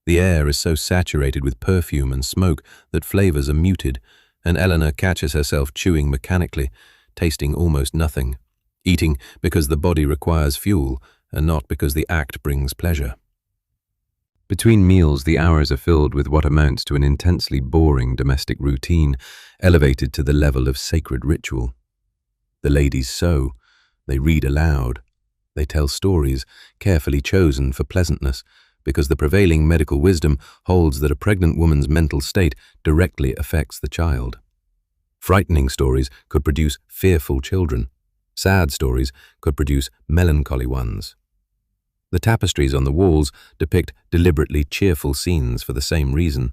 Speaker 1: The air is so saturated with perfume and smoke that flavors are muted, and Eleanor catches herself chewing mechanically, tasting almost nothing, eating because the body requires fuel and not because the act brings pleasure. Between meals, the hours are filled with what amounts to an intensely boring domestic routine, elevated to the level of sacred ritual. The ladies sew, they read aloud, they tell stories, carefully chosen for pleasantness, because the prevailing medical wisdom holds that a pregnant woman's mental state directly affects the child. Frightening stories could produce fearful children. Sad stories could produce melancholy ones. The tapestries on the walls depict deliberately cheerful scenes for the same reason.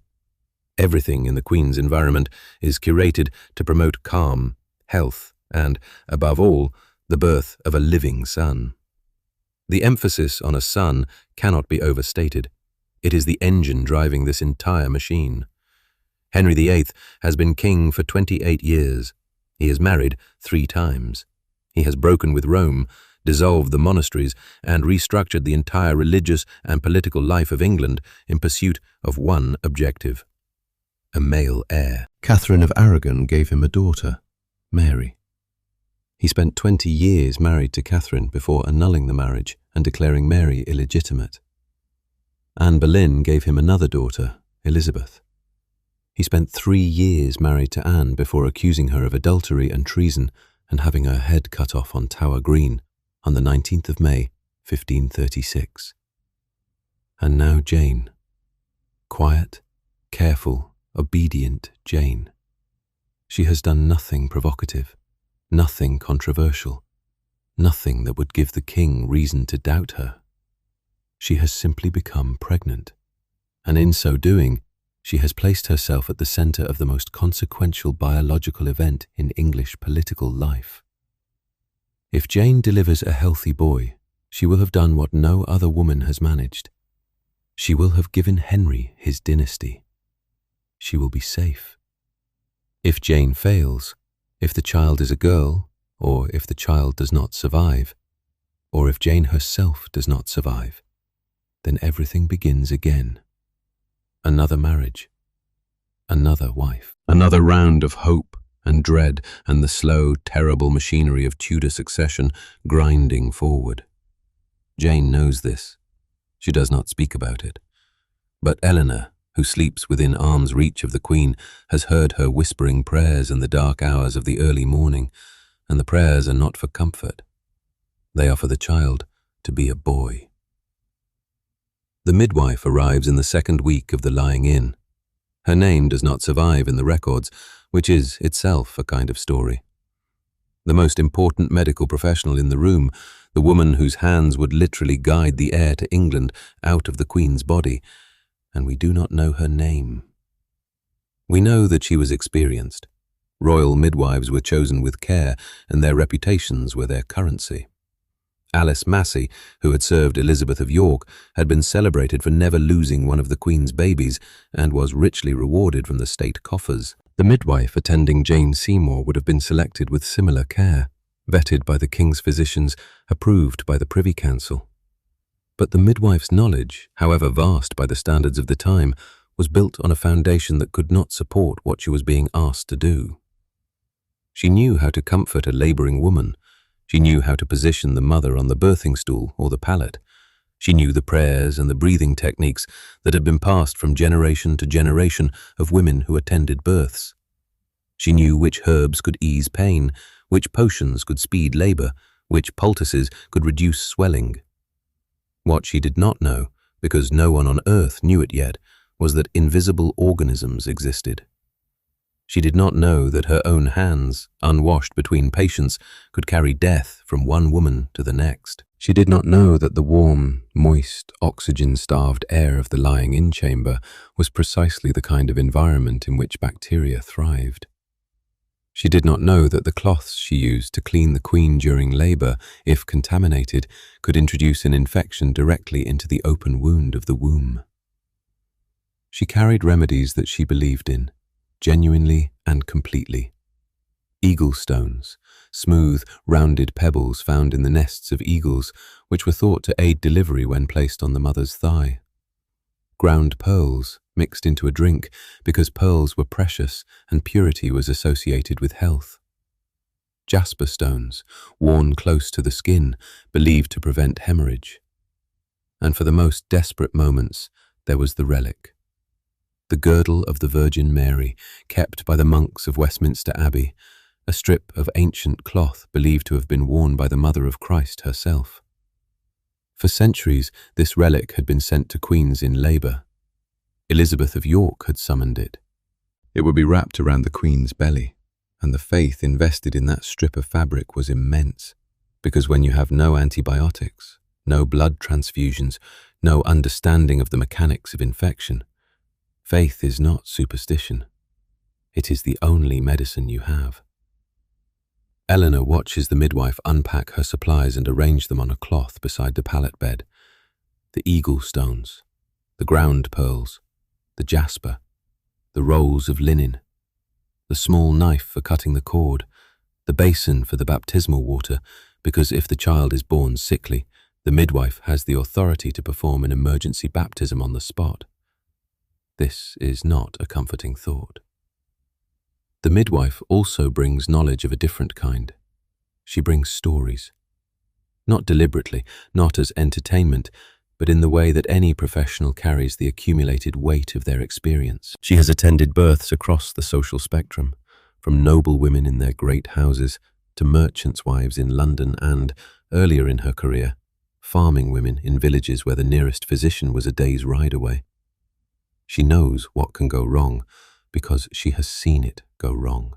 Speaker 1: Everything in the Queen's environment is curated to promote calm, health, and, above all, the birth of a living son. The emphasis on a son cannot be overstated. It is the engine driving this entire machine. Henry VIII has been king for 28 years. He has married 3 times. He has broken with Rome, dissolved the monasteries, and restructured the entire religious and political life of England in pursuit of one objective: a male heir.
Speaker 2: Catherine of Aragon gave him a daughter, Mary. He spent 20 years married to Catherine before annulling the marriage and declaring Mary illegitimate. Anne Boleyn gave him another daughter, Elizabeth. He spent 3 years married to Anne before accusing her of adultery and treason and having her head cut off on Tower Green on the 19th of May, 1536. And now Jane. Quiet, careful, obedient Jane. She has done nothing provocative, nothing controversial, nothing that would give the king reason to doubt her. She has simply become pregnant, and in so doing, she has placed herself at the center of the most consequential biological event in English political life. If Jane delivers a healthy boy, she will have done what no other woman has managed. She will have given Henry his dynasty. She will be safe. If Jane fails, if the child is a girl, or if the child does not survive, or if Jane herself does not survive, then everything begins again. Another marriage, another wife, another round of hope and dread and the slow, terrible machinery of Tudor succession grinding forward. Jane knows this. She does not speak about it. But Eleanor, who sleeps within arm's reach of the Queen, has heard her whispering prayers in the dark hours of the early morning, and the prayers are not for comfort. They are for the child to be a boy. The midwife arrives in the 2nd week of the lying in. Her name does not survive in the records, which is itself a kind of story. The most important medical professional in the room, the woman whose hands would literally guide the heir to England out of the Queen's body, and we do not know her name. We know that she was experienced. Royal midwives were chosen with care, and their reputations were their currency. Alice Massey, who had served Elizabeth of York, had been celebrated for never losing one of the Queen's babies and was richly rewarded from the state coffers. The midwife attending Jane Seymour would have been selected with similar care, vetted by the King's physicians, approved by the Privy Council. But the midwife's knowledge, however vast by the standards of the time, was built on a foundation that could not support what she was being asked to do. She knew how to comfort a labouring woman. She knew how to position the mother on the birthing stool or the pallet. She knew the prayers and the breathing techniques that had been passed from generation to generation of women who attended births. She knew which herbs could ease pain, which potions could speed labour, which poultices could reduce swelling. What she did not know, because no one on earth knew it yet, was that invisible organisms existed. She did not know that her own hands, unwashed between patients, could carry death from one woman to the next. She did not know that the warm, moist, oxygen-starved air of the lying-in chamber was precisely the kind of environment in which bacteria thrived. She did not know that the cloths she used to clean the Queen during labour, if contaminated, could introduce an infection directly into the open wound of the womb. She carried remedies that she believed in, genuinely and completely. Eagle stones, smooth, rounded pebbles found in the nests of eagles, which were thought to aid delivery when placed on the mother's thigh. Ground pearls, mixed into a drink because pearls were precious and purity was associated with health. Jasper stones, worn close to the skin, believed to prevent hemorrhage. And for the most desperate moments, there was the relic. The girdle of the Virgin Mary, kept by the monks of Westminster Abbey, a strip of ancient cloth believed to have been worn by the Mother of Christ herself. For centuries, this relic had been sent to queens in labour. Elizabeth of York had summoned it. It would be wrapped around the Queen's belly, and the faith invested in that strip of fabric was immense, because when you have no antibiotics, no blood transfusions, no understanding of the mechanics of infection. Faith is not superstition. It is the only medicine you have. Eleanor watches the midwife unpack her supplies and arrange them on a cloth beside the pallet bed. The eagle stones, the ground pearls, the jasper, the rolls of linen, the small knife for cutting the cord, the basin for the baptismal water, because if the child is born sickly, the midwife has the authority to perform an emergency baptism on the spot. This is not a comforting thought. The midwife also brings knowledge of a different kind. She brings stories. Not deliberately, not as entertainment, but in the way that any professional carries the accumulated weight of their experience. She has attended births across the social spectrum, from noble women in their great houses to merchants' wives in London and, earlier in her career, farming women in villages where the nearest physician was a day's ride away. She knows what can go wrong because she has seen it go wrong.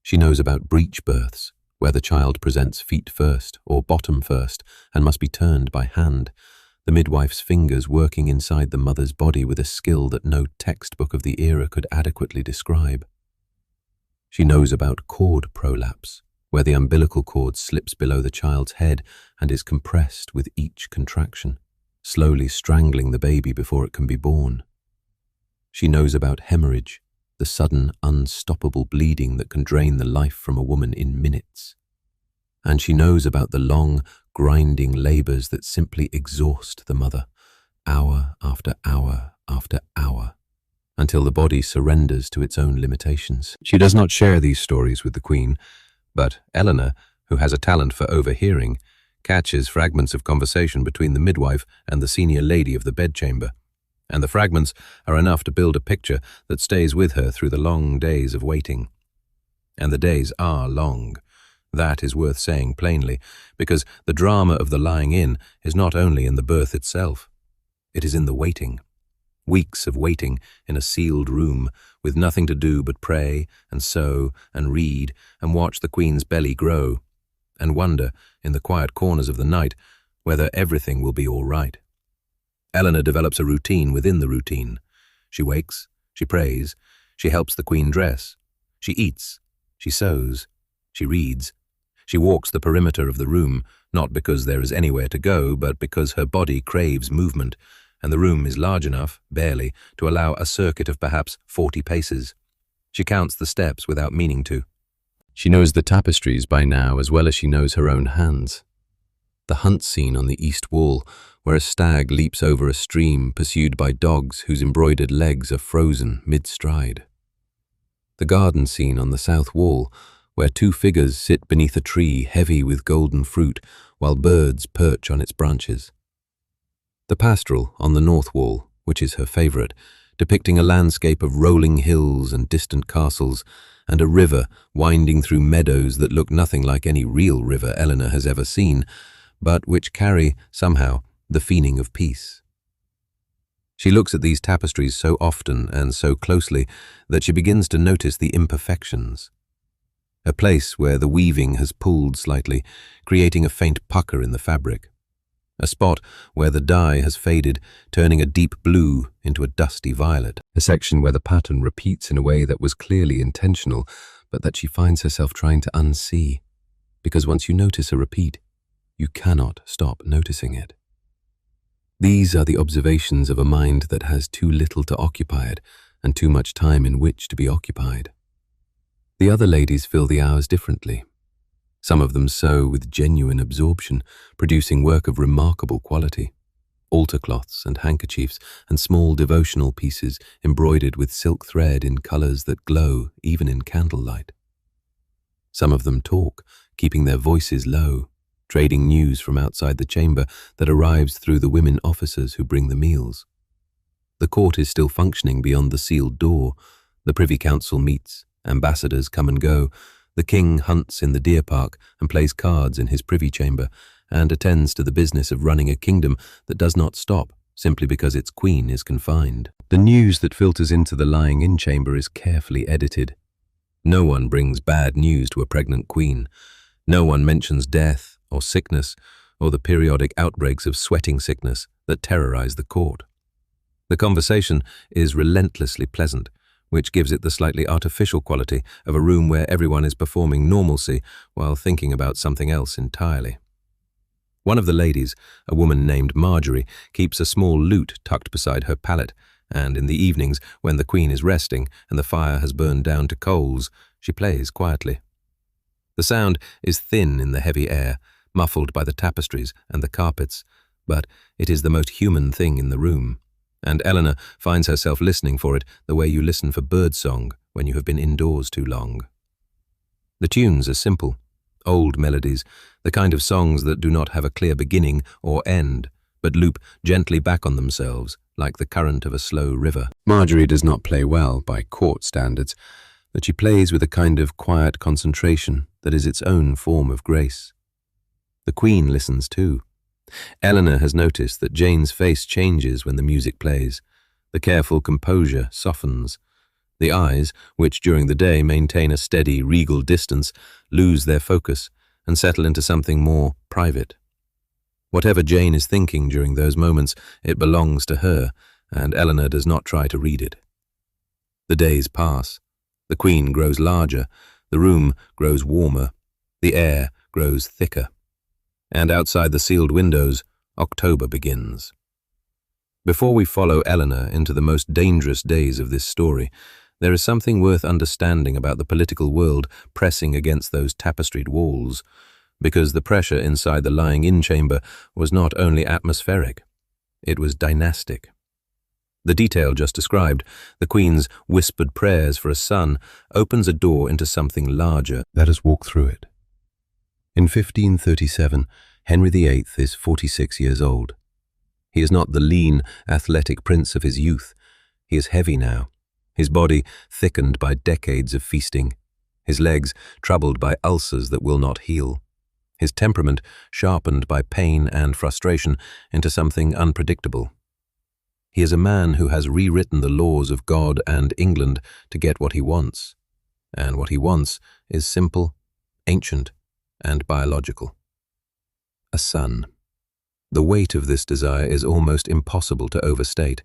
Speaker 2: She knows about breech births, where the child presents feet first or bottom first and must be turned by hand, the midwife's fingers working inside the mother's body with a skill that no textbook of the era could adequately describe. She knows about cord prolapse, where the umbilical cord slips below the child's head and is compressed with each contraction, slowly strangling the baby before it can be born. She knows about hemorrhage, the sudden, unstoppable bleeding that can drain the life from a woman in minutes. And she knows about the long, grinding labors that simply exhaust the mother, hour after hour after hour, until the body surrenders to its own limitations. She does not share these stories with the Queen, but Eleanor, who has a talent for overhearing, catches fragments of conversation between the midwife and the senior lady of the bedchamber, and the fragments are enough to build a picture that stays with her through the long days of waiting. And the days are long. That is worth saying plainly, because the drama of the lying in is not only in the birth itself. It is in the waiting. Weeks of waiting in a sealed room, with nothing to do but pray and sew and read and watch the Queen's belly grow, and wonder, in the quiet corners of the night, whether everything will be all right. Eleanor develops a routine within the routine. She wakes, she prays, she helps the Queen dress, she eats, she sews, she reads, she walks the perimeter of the room, not because there is anywhere to go, but because her body craves movement, and the room is large enough, barely, to allow a circuit of perhaps 40 paces. She counts the steps without meaning to. She knows the tapestries by now as well as she knows her own hands. The hunt scene on the east wall, where a stag leaps over a stream pursued by dogs whose embroidered legs are frozen mid-stride. The garden scene on the south wall, where two figures sit beneath a tree heavy with golden fruit while birds perch on its branches. The pastoral on the north wall, which is her favourite, depicting a landscape of rolling hills and distant castles, and a river winding through meadows that look nothing like any real river Eleanor has ever seen, but which carry, somehow, the feeling of peace. She looks at these tapestries so often and so closely that she begins to notice the imperfections. A place where the weaving has pulled slightly, creating a faint pucker in the fabric. A spot where the dye has faded, turning a deep blue into a dusty violet. A section where the pattern repeats in a way that was clearly intentional, but that she finds herself trying to unsee, because once you notice a repeat, you cannot stop noticing it. These are the observations of a mind that has too little to occupy it and too much time in which to be occupied. The other ladies fill the hours differently. Some of them sew with genuine absorption, producing work of remarkable quality. Altar cloths and handkerchiefs and small devotional pieces embroidered with silk thread in colours that glow even in candlelight. Some of them talk, keeping their voices low, trading news from outside the chamber that arrives through the women officers who bring the meals. The court is still functioning beyond the sealed door. The Privy Council meets, ambassadors come and go, the king hunts in the deer park and plays cards in his privy chamber, and attends to the business of running a kingdom that does not stop simply because its queen is confined. The news that filters into the lying-in chamber is carefully edited. No one brings bad news to a pregnant queen. No one mentions death or sickness
Speaker 1: or the periodic outbreaks of sweating sickness that terrorize the court. The conversation is relentlessly pleasant, which gives it the slightly artificial quality of a room where everyone is performing normalcy while thinking about something else entirely. One of the ladies, a woman named Marjorie, keeps a small lute tucked beside her pallet, and in the evenings, when the Queen is resting and the fire has burned down to coals, she plays quietly. The sound is thin in the heavy air, muffled by the tapestries and the carpets, but it is the most human thing in the room, and Eleanor finds herself listening for it the way you listen for birdsong when you have been indoors too long. The tunes are simple, old melodies, the kind of songs that do not have a clear beginning or end, but loop gently back on themselves like the current of a slow river. Marjorie does not play well by court standards, but she plays with a kind of quiet concentration that is its own form of grace. The Queen listens too. Eleanor has noticed that Jane's face changes when the music plays. The careful composure softens. The eyes, which during the day maintain a steady, regal distance, lose their focus and settle into something more private. Whatever Jane is thinking during those moments, it belongs to her, and Eleanor does not try to read it. The days pass. The Queen grows larger, the room grows warmer, the air grows thicker. And outside the sealed windows, October begins. Before we follow Eleanor into the most dangerous days of this story, there is something worth understanding about the political world pressing against those tapestried walls, because the pressure inside the lying-in chamber was not only atmospheric, it was dynastic. The detail just described, the Queen's whispered prayers for a son, opens a door into something larger.
Speaker 2: Let us walk through it. In 1537, Henry VIII is 46 years old. He is not the lean, athletic prince of his youth. He is heavy now, his body thickened by decades of feasting, his legs troubled by ulcers that will not heal, his temperament sharpened by pain and frustration into something unpredictable. He is a man who has rewritten the laws of God and England to get what he wants, and what he wants is simple, ancient, and biological. A son. The weight of this desire is almost impossible to overstate.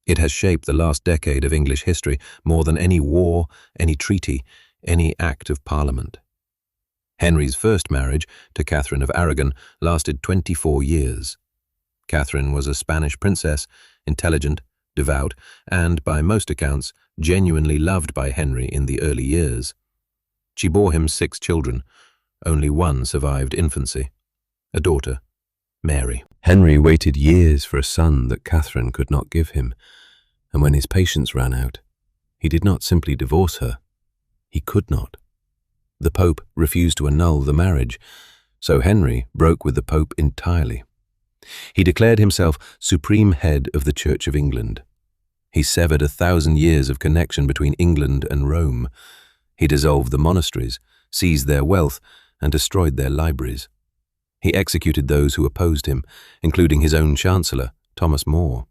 Speaker 2: It has shaped the last decade of English history more than any war, any treaty, any act of Parliament. Henry's first marriage to Catherine of Aragon lasted 24 years. Catherine was a Spanish princess, intelligent, devout, and, by most accounts, genuinely loved by Henry in the early years. She bore him 6 children. Only one survived infancy, a daughter, Mary. Henry waited years for a son that Catherine could not give him, and when his patience ran out, he did not simply divorce her. He could not. The Pope refused to annul the marriage, so Henry broke with the Pope entirely. He declared himself supreme head of the Church of England. He severed 1,000 years of connection between England and Rome. He dissolved the monasteries, seized their wealth, and destroyed their libraries. He executed those who opposed him, including his own Chancellor, Thomas More.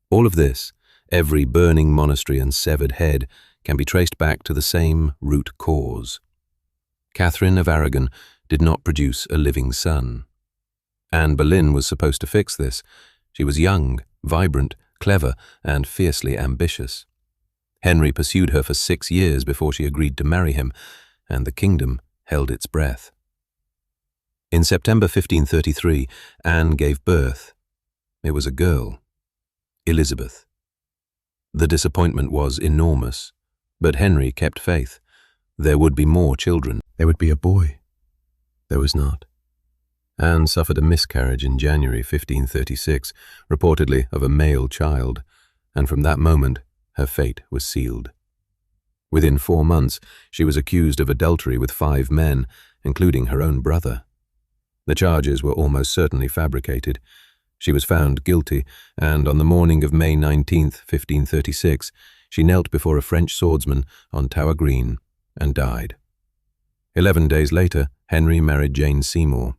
Speaker 2: All of this, every burning monastery and severed head, can be traced back to the same root cause. Catherine of Aragon did not produce a living son. Anne Boleyn was supposed to fix this. She was young, vibrant, clever, and fiercely ambitious. Henry pursued her for 6 years before she agreed to marry him, and the kingdom held its breath. In September 1533, Anne gave birth. It was a girl, Elizabeth. The disappointment was enormous, but Henry kept faith. There would be more children. There would be a boy. There was not. Anne suffered a miscarriage in January 1536, reportedly of a male child, and from that moment her fate was sealed. Within 4 months, she was accused of adultery with 5 men, including her own brother. The charges were almost certainly fabricated. She was found guilty, and on the morning of May 19, 1536, she knelt before a French swordsman on Tower Green and died. 11 days later, Henry married Jane Seymour.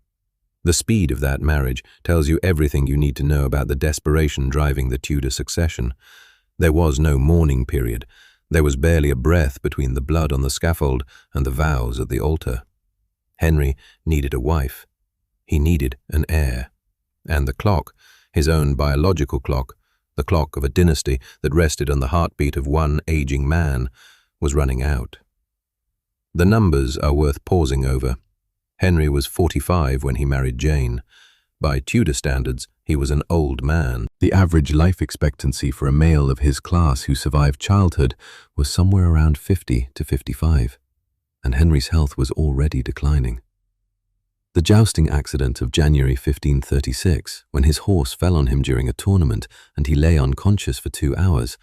Speaker 2: The speed of that marriage tells you everything you need to know about the desperation driving the Tudor succession. There was no mourning period. There was barely a breath between the blood on the scaffold and the vows at the altar. Henry needed a wife.
Speaker 1: He needed an heir. And the clock, his own biological clock, the clock of a dynasty that rested on the heartbeat of one aging man, was running out. The numbers are worth pausing over. Henry was 45 when he married Jane. By Tudor standards, he was an old man. The average life expectancy for a male of his class who survived childhood was somewhere around 50 to 55, and Henry's health was already declining. The jousting accident of January 1536, when his horse fell on him during a tournament and he lay unconscious for 2 hours,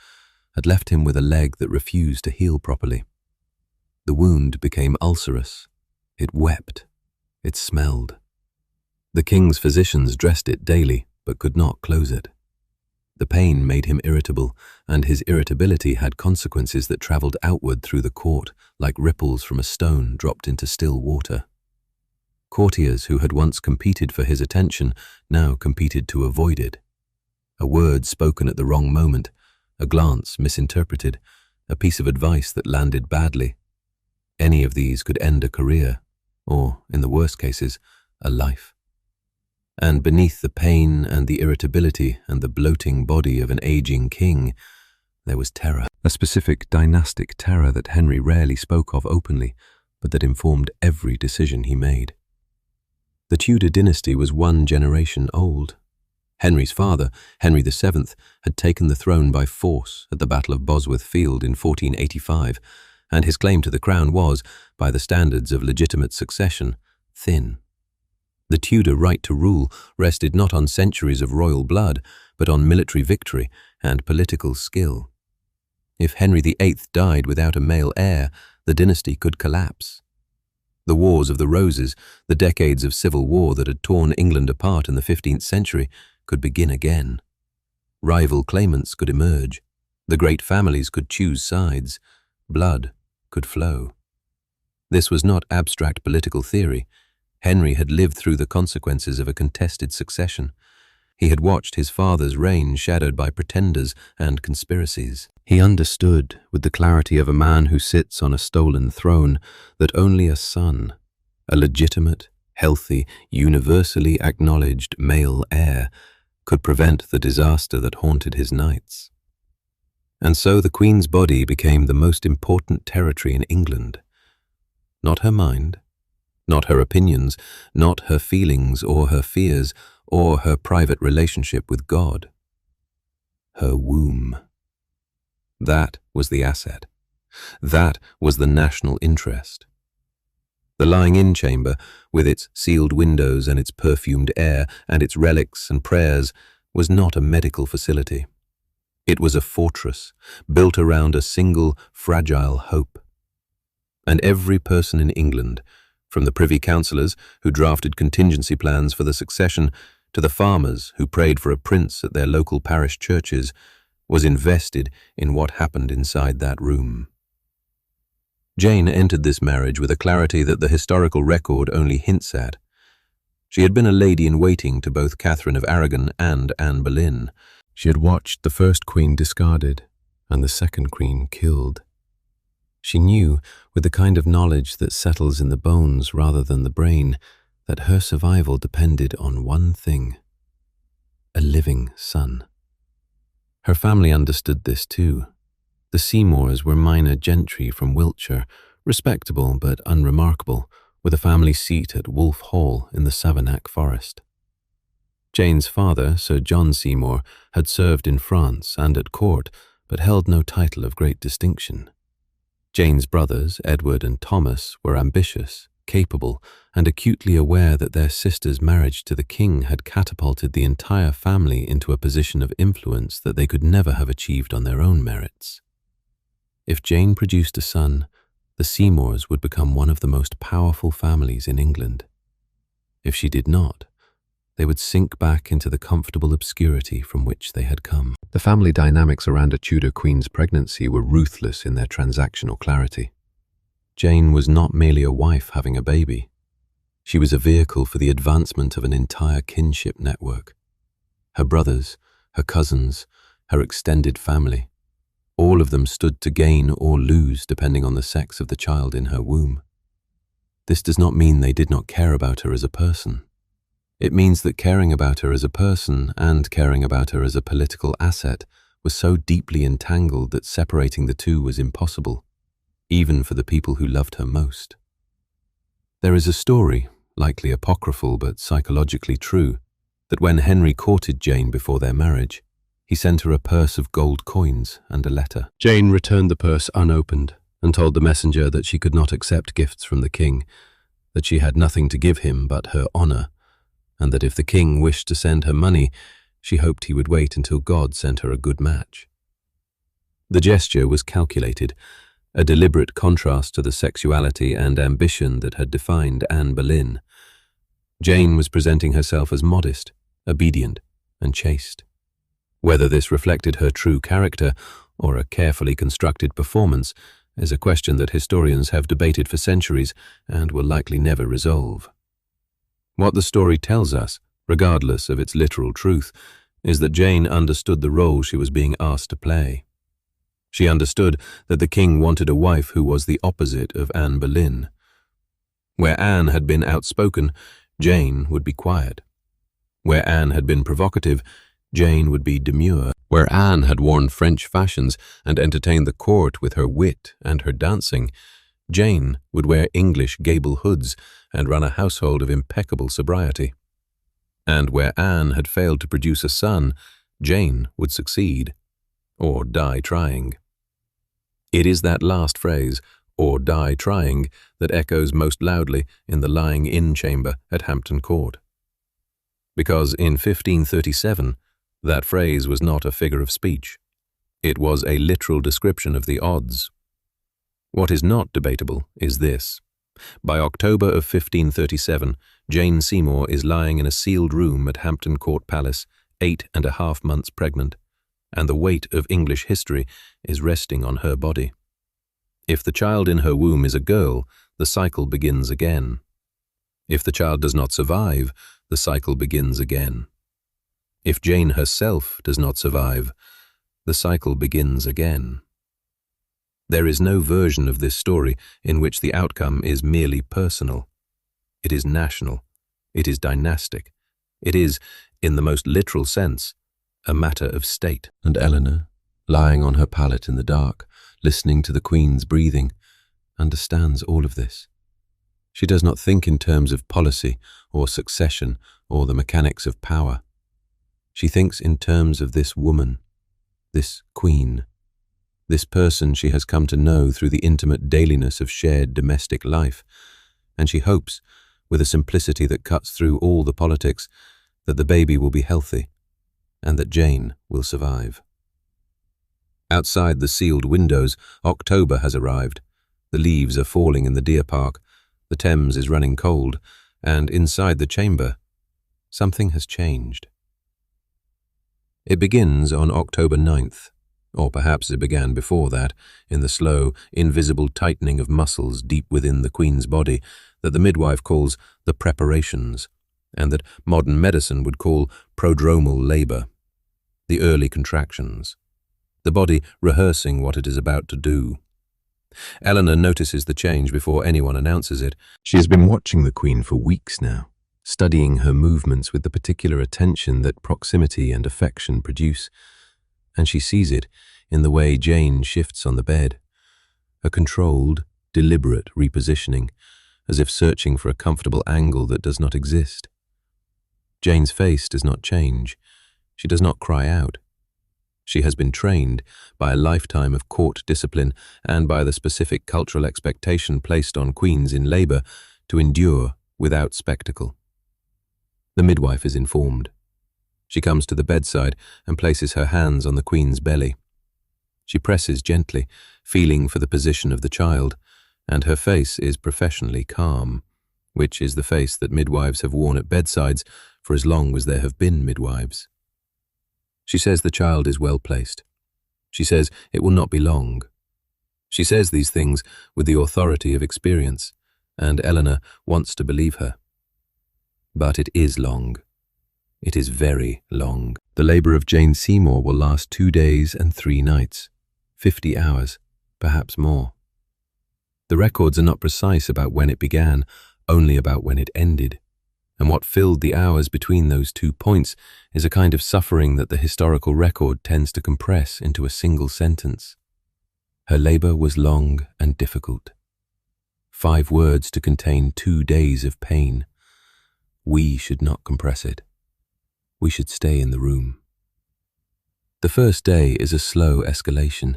Speaker 1: had left him with a leg that refused to heal properly. The wound became ulcerous. It wept. It smelled. The king's physicians dressed it daily, but could not close it. The pain made him irritable, and his irritability had consequences that travelled outward through the court like ripples from a stone dropped into still water. Courtiers who had once competed for his attention now competed to avoid it. A word spoken at the wrong moment, a glance misinterpreted, a piece of advice that landed badly. Any of these could end a career, or, in the worst cases, a life. And beneath the pain and the irritability and the bloating body of an aging king, there was terror. A specific dynastic terror that Henry rarely spoke of openly, but that informed every decision he made. The Tudor dynasty was 1 generation old. Henry's father, Henry VII, had taken the throne by force at the Battle of Bosworth Field in 1485, and his claim to the crown was, by the standards of legitimate succession, thin. The Tudor right to rule rested not on centuries of royal blood, but on military victory and political skill. If Henry VIII died without a male heir, the dynasty could collapse. The Wars of the Roses, the decades of civil war that had torn England apart in the 15th century, could begin again. Rival claimants could emerge. The great families could choose sides. Blood could flow. This was not abstract political theory. Henry had lived through the consequences of a contested succession. He had watched his father's reign shadowed by pretenders and conspiracies. He understood, with the clarity of a man who sits on a stolen throne, that only a son, a legitimate, healthy, universally acknowledged male heir, could prevent the disaster that haunted his nights. And so the Queen's body became the most important territory in England. Not her mind, not her opinions, not her feelings or her fears, or her private relationship with God. Her womb. That was the asset. That was the national interest. The lying-in chamber, with its sealed windows and its perfumed air and its relics and prayers, was not a medical facility. It was a fortress built around a single, fragile hope. And every person in England, from the privy councillors who drafted contingency plans for the succession to the farmers who prayed for a prince at their local parish churches, was invested in what happened inside that room. Jane entered this marriage with a clarity that the historical record only hints at. She had been a lady-in-waiting to both Catherine of Aragon and Anne Boleyn. She had watched the first queen discarded and the second queen killed. She knew, with the kind of knowledge that settles in the bones rather than the brain, that her survival depended on one thing: a living son. Her family understood this too. The Seymours were minor gentry from Wiltshire, respectable but unremarkable, with a family seat at Wolf Hall in the Savernake Forest. Jane's father, Sir John Seymour, had served in France and at court, but held no title of great distinction. Jane's brothers, Edward and Thomas, were ambitious, capable, and acutely aware that their sister's marriage to the king had catapulted the entire family into a position of influence that they could never have achieved on their own merits. If Jane produced a son, the Seymours would become one of the most powerful families in England. If she did not, they would sink back into the comfortable obscurity from which they had come. The family dynamics around a Tudor queen's pregnancy were ruthless in their transactional clarity. Jane was not merely a wife having a baby. She was a vehicle for the advancement of an entire kinship network. Her brothers, her cousins, her extended family, all of them stood to gain or lose depending on the sex of the child in her womb. This does not mean they did not care about her as a person.
Speaker 2: It means that caring about her as a person and caring about her as a political asset was so deeply entangled that separating the two was impossible, even for the people who loved her most. There is a story, likely apocryphal but psychologically true, that when Henry courted Jane before their marriage, he sent her a purse of gold coins and a letter. Jane returned the purse unopened and told the messenger that she could not accept gifts from the king, that she had nothing to give him but her honor, and that if the king wished to send her money, she hoped he would wait until God sent her a good match. The gesture was calculated, a deliberate contrast to the sexuality and ambition that had defined Anne Boleyn. Jane was presenting herself as modest, obedient, and chaste. Whether this reflected her true character or a carefully constructed performance is a question that historians have debated for centuries and will likely never resolve. What the story tells us, regardless of its literal truth, is that Jane understood the role she was being asked to play. She understood that the king wanted a wife who was the opposite of Anne Boleyn. Where Anne had been outspoken, Jane would be quiet. Where Anne had been provocative, Jane would be demure. Where Anne had worn French fashions and entertained the court with her wit and her dancing, Jane would wear English gable hoods and run a household of impeccable sobriety. And where Anne had failed to produce a son, Jane would succeed, or die trying. It is that last phrase, or die trying, that echoes most loudly in the lying-in chamber at Hampton Court. Because in 1537, that phrase was not a figure of speech. It was a literal description of the odds. What is not debatable is this. By October of 1537, Jane Seymour is lying in a sealed room at Hampton Court Palace, 8.5 months pregnant, and the weight of English history is resting on her body. If the child in her womb is a girl, the cycle begins again. If the child does not survive, the cycle begins again. If Jane herself does not survive, the cycle begins again. There is no version of this story in which the outcome is merely personal. It is national. It is dynastic. It is, in the most literal sense, a matter of state. And Eleanor, lying on her pallet in the dark, listening to the Queen's breathing, understands all of this. She does not think in terms of policy or succession or the mechanics of power. She thinks in terms of this woman, this Queen, this person she has come to know through the intimate dailiness of shared domestic life, and she hopes, with a simplicity that cuts through all the politics, that the baby will be healthy, and that Jane will survive. Outside the sealed windows, October has arrived. The leaves are falling in the deer park, the Thames is running cold, and inside the chamber, something has changed. It begins on October 9th, or perhaps it began before that, in the slow, invisible tightening of muscles deep within the Queen's body that the midwife calls the preparations, and that modern medicine would call prodromal labor, the early contractions, the body rehearsing what it is about to do. Eleanor notices the change before anyone announces it. She has been watching the Queen for weeks now, studying her movements with the particular attention that proximity and affection produce, and she sees it in the way Jane shifts on the bed, a controlled, deliberate repositioning, as if searching for a comfortable angle that does not exist. Jane's face does not change. She does not cry out. She has been trained by a lifetime of court discipline and by the specific cultural expectation placed on queens in labor to endure without spectacle. The midwife is informed. She comes to the bedside and places her hands on the Queen's belly. She presses gently, feeling for the position of the child, and her face is professionally calm, which is the face that midwives have worn at bedsides for as long as there have been midwives. She says the child is well placed. She says it will not be long. She says these things with the authority of experience, and Eleanor wants to believe her. But it is long. It is very long. The labor of Jane Seymour will last 2 days and 3 nights, 50 hours, perhaps more. The records are not precise about when it began, only about when it ended,
Speaker 1: and what filled the hours between those 2 points is a kind of suffering that the historical record tends to compress into a single sentence. Her labor was long and difficult. 5 words to contain 2 days of pain. We should not compress it. We should stay in the room. The first day is a slow escalation.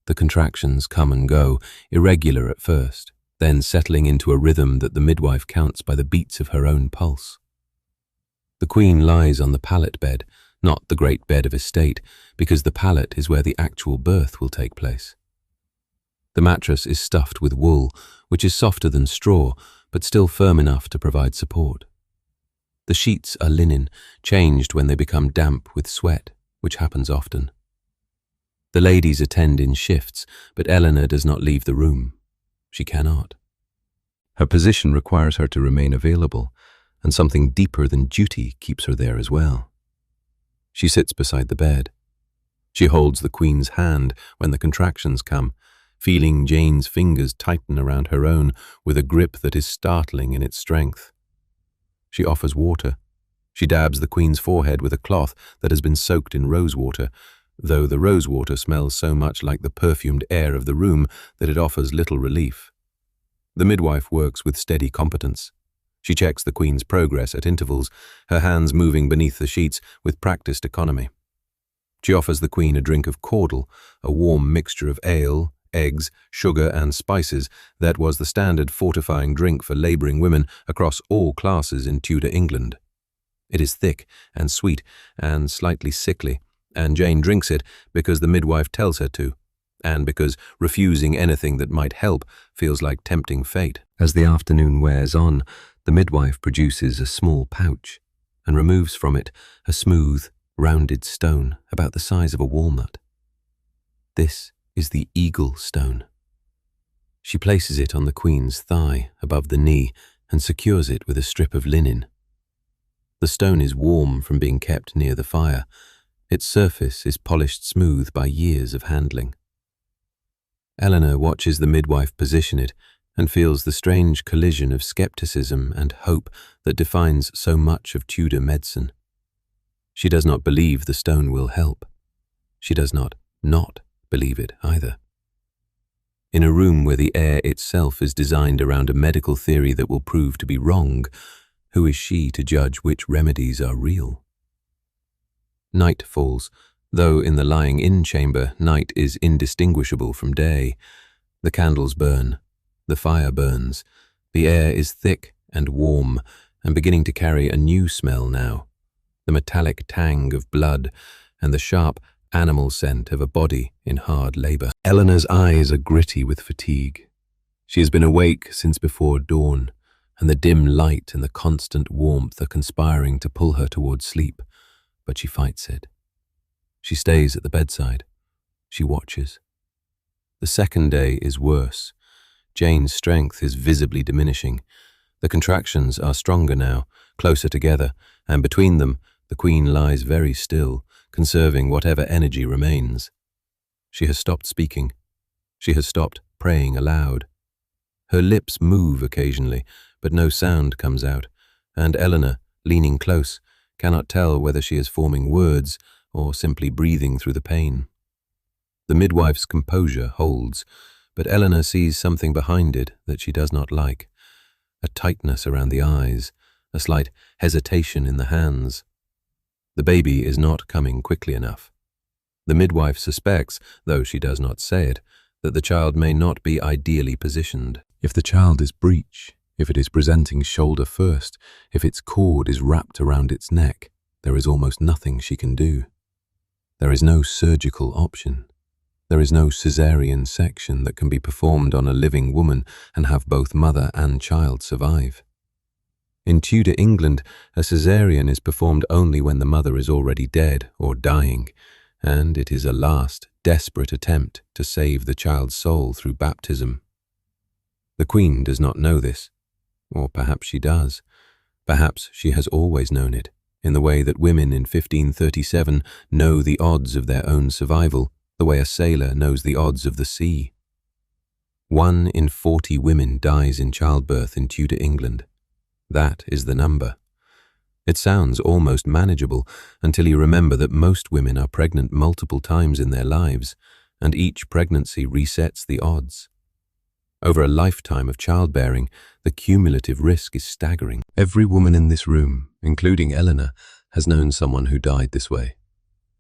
Speaker 1: The contractions come and go, irregular at first, then settling into a rhythm that the midwife counts by the beats of her own pulse. The Queen lies on the pallet bed, not the great bed of estate, because the pallet is where the actual birth will take place. The mattress is stuffed with wool, which is softer than straw, but still firm enough to provide support. The sheets are linen, changed when they become damp with sweat, which happens often. The ladies attend in shifts, but Eleanor does not leave the room. She cannot. Her position requires her to remain available, and something deeper than duty keeps her there as well. She sits beside the bed. She holds the Queen's hand when the contractions come, feeling Jane's fingers tighten around her own with a grip that is startling in its strength. She offers water. She dabs the Queen's forehead with a cloth that has been soaked in rose water, though the rose water smells so much like the perfumed air of the room that it offers little relief. The midwife works with steady competence. She checks the Queen's progress at intervals, her hands moving beneath the sheets with practiced economy. She offers the Queen a drink of caudle, a warm mixture of ale, eggs, sugar and spices that was the standard fortifying drink for labouring women across all classes in Tudor England. It is thick and sweet and slightly sickly, and Jane drinks it because the midwife tells her to, and because refusing anything that might help feels like tempting fate. As the afternoon wears on, the midwife produces a small pouch and removes from it a smooth, rounded stone about the size of a walnut. This is the eagle stone. She places it on the Queen's thigh above the knee and secures it with a strip of linen. The stone is warm from being kept near the fire. Its surface is polished smooth by years of handling. Eleanor watches the midwife position it and feels the strange collision of skepticism and hope that defines so much of Tudor medicine. She does not believe the stone will help. She does not believe it either. In a room where the air itself is designed around a medical theory that will prove to be wrong, who is she to judge which remedies are real? Night falls, though in the lying-in chamber night is indistinguishable from day. The candles burn, the fire burns, the air is thick and warm and beginning to carry a new smell now, the metallic tang of blood and the sharp animal scent of a body in hard labour. Eleanor's eyes are gritty with fatigue. She has been awake since before dawn, and the dim light and the constant warmth are conspiring to pull her towards sleep, but she fights it. She stays at the bedside. She watches. The second day is worse. Jane's strength is visibly diminishing. The contractions are stronger now, closer together, and between them, the Queen lies very still, conserving whatever energy remains. She has stopped speaking. She has stopped praying aloud. Her lips move occasionally, but no sound comes out, and Eleanor, leaning close, cannot tell whether she is forming words or simply breathing through the pain. The midwife's composure holds, but Eleanor sees something behind it that she does not like. A tightness around the eyes, a slight hesitation in the hands. The baby is not coming quickly enough. The midwife suspects, though she does not say it, that the child may not be ideally positioned. If the child is breech, if it is presenting shoulder first, if its cord is wrapped around its neck, there is almost nothing she can do. There is no surgical option. There is no caesarean section that can be performed on a living woman and have both mother and child survive. In Tudor England, a caesarean is performed only when the mother is already dead or dying, and it is a last, desperate attempt to save the child's soul through baptism. The Queen does not know this, or perhaps she does. Perhaps she has always known it, in the way that women in 1537 know the odds of their own survival, the way a sailor knows the odds of the sea. 1 in 40 women dies in childbirth in Tudor England. That is the number. It sounds almost manageable until you remember that most women are pregnant multiple times in their lives, and each pregnancy resets the odds. Over a lifetime of childbearing, the cumulative risk is staggering. Every woman in this room, including Eleanor, has known someone who died this way.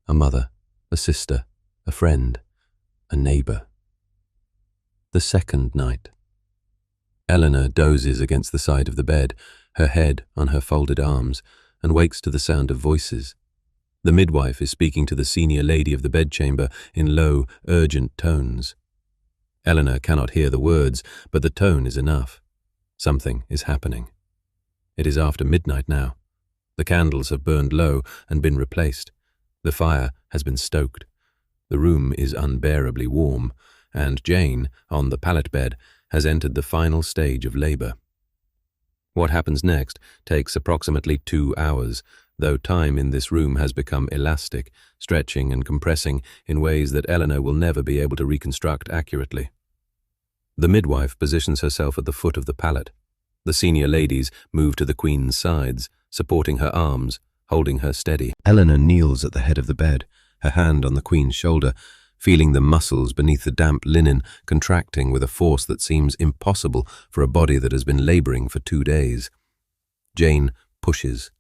Speaker 1: A mother, a sister, a friend, a neighbor. The second night. Eleanor dozes against the side of the bed, her head on her folded arms, and wakes to the sound of voices. The midwife is speaking to the senior lady of the bedchamber in low, urgent tones. Eleanor cannot hear the words, but the tone is enough. Something is happening. It is after midnight now. The candles have burned low and been replaced. The fire has been stoked. The room is unbearably warm, and Jane, on the pallet bed, has entered the final stage of labor. What happens next takes approximately 2 hours, though time in this room has become elastic, stretching and compressing in ways that Eleanor will never be able to reconstruct accurately. The midwife positions herself at the foot of the pallet. The senior ladies move to the Queen's sides, supporting her arms, holding her steady. Eleanor kneels at the head of the bed, her hand on the Queen's shoulder, feeling the muscles beneath the damp linen contracting with a force that seems impossible for a body that has been laboring for 2 days. Jane pushes.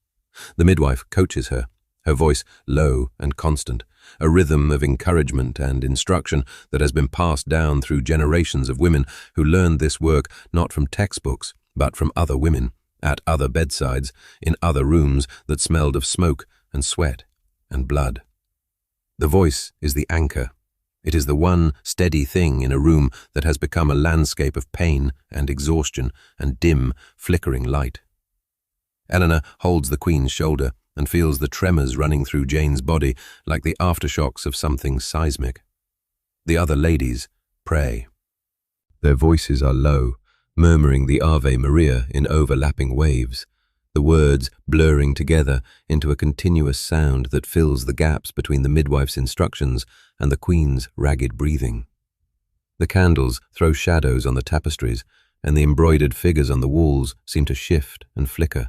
Speaker 1: The midwife coaches her, her voice low and constant, a rhythm of encouragement and instruction that has been passed down through generations of women who learned this work not from textbooks, but from other women, at other bedsides, in other rooms that smelled of smoke and sweat and blood. The voice is the anchor. It is the one steady thing in a room that has become a landscape of pain and exhaustion and dim, flickering light. Eleanor holds the Queen's shoulder and feels the tremors running through Jane's body like the aftershocks of something seismic. The other ladies pray. Their voices are low, murmuring the Ave Maria in overlapping waves, the words blurring together into a continuous sound that fills the gaps between the midwife's instructions and the Queen's ragged breathing. The candles throw shadows on the tapestries, and the embroidered figures on the walls seem to shift and flicker,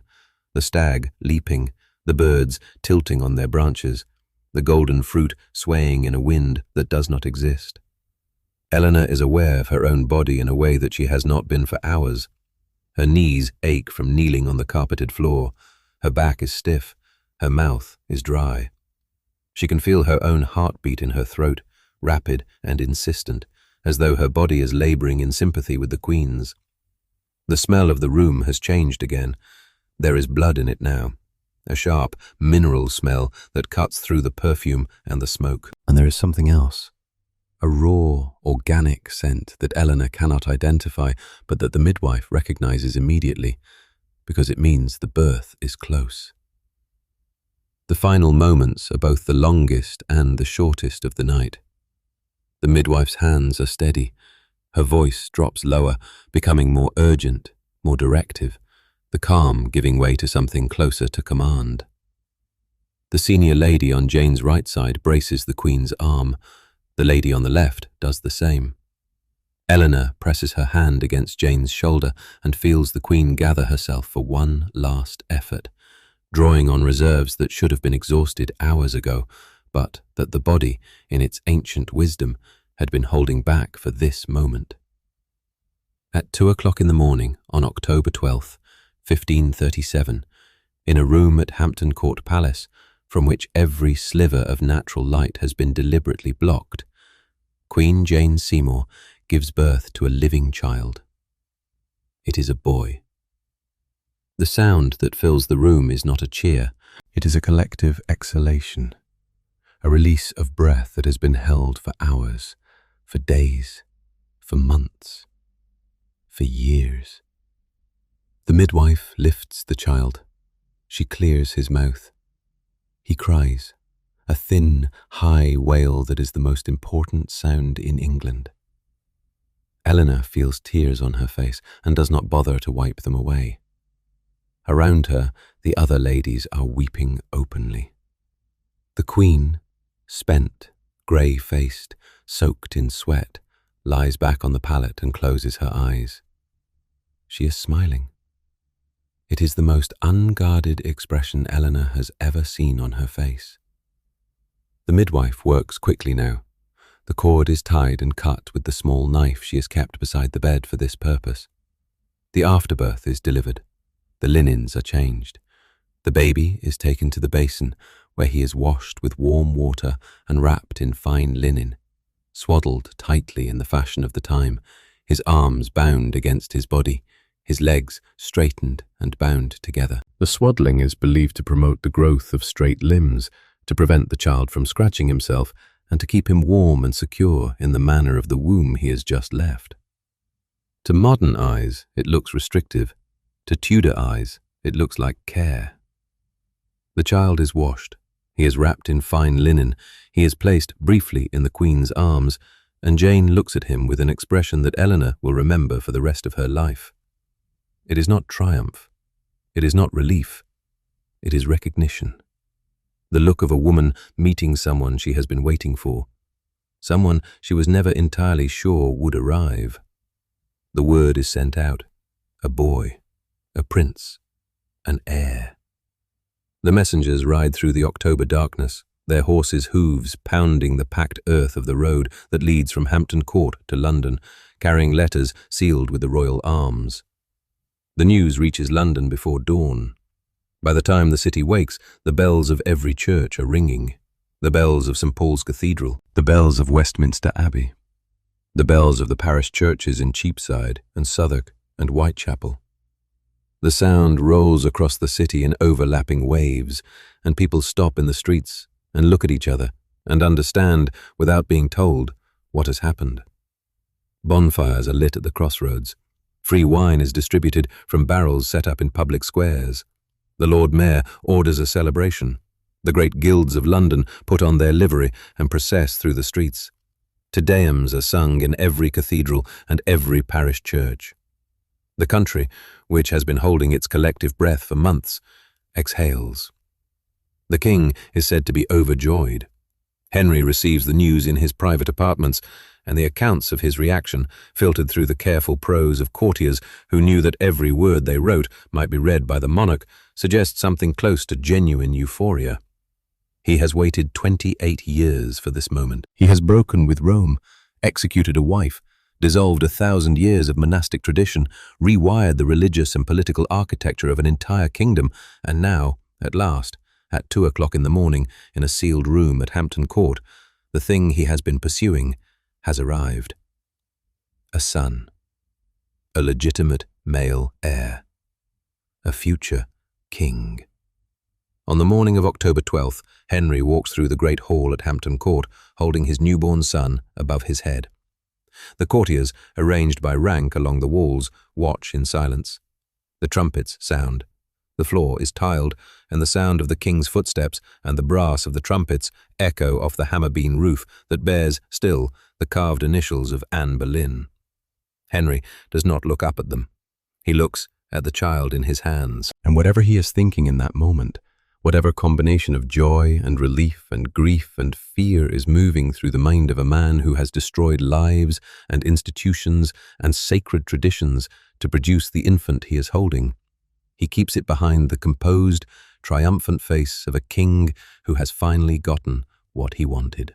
Speaker 1: the stag leaping, the birds tilting on their branches, the golden fruit swaying in a wind that does not exist. Eleanor is aware of her own body in a way that she has not been for hours. Her knees ache from kneeling on the carpeted floor. Her back is stiff. Her mouth is dry. She can feel her own heartbeat in her throat, rapid and insistent, as though her body is laboring in sympathy with the Queen's. The smell of the room has changed again. There is blood in it now, a sharp, mineral smell that cuts through the perfume and the smoke. And there is something else, a raw, organic scent that Eleanor cannot identify, but that the midwife recognizes immediately, because it means the birth is close. The final moments are both the longest and the shortest of the night. The midwife's hands are steady. Her voice drops lower, becoming more urgent, more directive, the calm giving way to something closer to command. The senior lady on Jane's right side braces the Queen's arm. The lady on the left does the same. Eleanor presses her hand against Jane's shoulder and feels the Queen gather herself for one last effort, drawing on reserves that should have been exhausted hours ago, but that the body, in its ancient wisdom, had been holding back for this moment. At 2 o'clock in the morning on October 12th, 1537, in a room at Hampton Court Palace, from which every sliver of natural light has been deliberately blocked, Queen Jane Seymour gives birth to a living child. It is a boy. The sound that fills the room is not a cheer. It is a collective exhalation, a release of breath that has been held for hours, for days, for months, for years. The midwife lifts the child. She clears his mouth. He cries, a thin, high wail that is the most important sound in England. Eleanor feels tears on her face and does not bother to wipe them away. Around her, the other ladies are weeping openly. The Queen, spent, grey-faced, soaked in sweat, lies back on the pallet and closes her eyes. She is smiling.
Speaker 2: It is the most unguarded expression Eleanor has ever seen on her face. The midwife works quickly now. The cord is tied and cut with the small knife she has kept beside the bed for this purpose. The afterbirth is delivered. The linens are changed. The baby is taken to the basin, where he is washed with warm water and wrapped in fine linen, swaddled tightly in the fashion of the time, his arms bound against his body, his legs straightened and bound together. The swaddling is believed to promote the growth of straight limbs, to prevent the child from scratching himself, and to keep him warm and secure in the manner of the womb he has just left. To modern eyes, it looks restrictive. To Tudor eyes, it looks like care. The child is washed. He is wrapped in fine linen. He is placed briefly in the Queen's arms, and Jane looks at him with an expression that Eleanor will remember for the rest of her life. It is not triumph. It is not relief. It is recognition. The look of a woman meeting someone she has been waiting for, someone she was never entirely sure would arrive. The word is sent out: a boy, a prince, an heir. The messengers ride through the October darkness, their horses' hooves pounding the packed earth of the road that leads from Hampton Court to London, carrying letters sealed with the royal arms. The news reaches London before dawn. By the time the city wakes, the bells of every church are ringing. The bells of St. Paul's Cathedral, the bells of Westminster Abbey, the bells of the parish churches in Cheapside and Southwark and Whitechapel. The sound rolls across the city in overlapping waves, and people stop in the streets and look at each other and understand, without being told, what has happened. Bonfires are lit at the crossroads. Free wine is distributed from barrels set up in public squares. The Lord Mayor orders a celebration. The great guilds of London put on their livery and process through the streets. Te Deums are sung in every cathedral and every parish church. The country, which has been holding its collective breath for months, exhales. The king is said to be overjoyed. Henry receives the news in his private apartments, and the accounts of his reaction, filtered through the careful prose of courtiers who knew that every word they wrote might be read by the monarch, suggest something close to genuine euphoria. He has waited 28 years for this moment. He has broken with Rome, executed a wife, dissolved 1,000 years of monastic tradition, rewired the religious and political architecture of an entire kingdom, and now, at last, at 2 o'clock in the morning, in a sealed room at Hampton Court, the thing he has been pursuing has arrived. A son. A legitimate male heir. A future king. On the morning of October 12th, Henry walks through the great hall at Hampton Court, holding his newborn son above his head. The courtiers, arranged by rank along the walls, watch in silence. The trumpets sound. The floor is tiled, and the sound of the king's footsteps and the brass of the trumpets echo off the hammer-beam roof that bears, still, the carved initials of Anne Boleyn. Henry does not look up at them. He looks at the child in his hands, and whatever he is thinking in that moment, whatever combination of joy and relief and grief and fear is moving through the mind of a man who has destroyed lives and institutions and sacred traditions to produce the infant he is holding, he keeps it behind the composed, triumphant face of a king who has finally gotten what he wanted.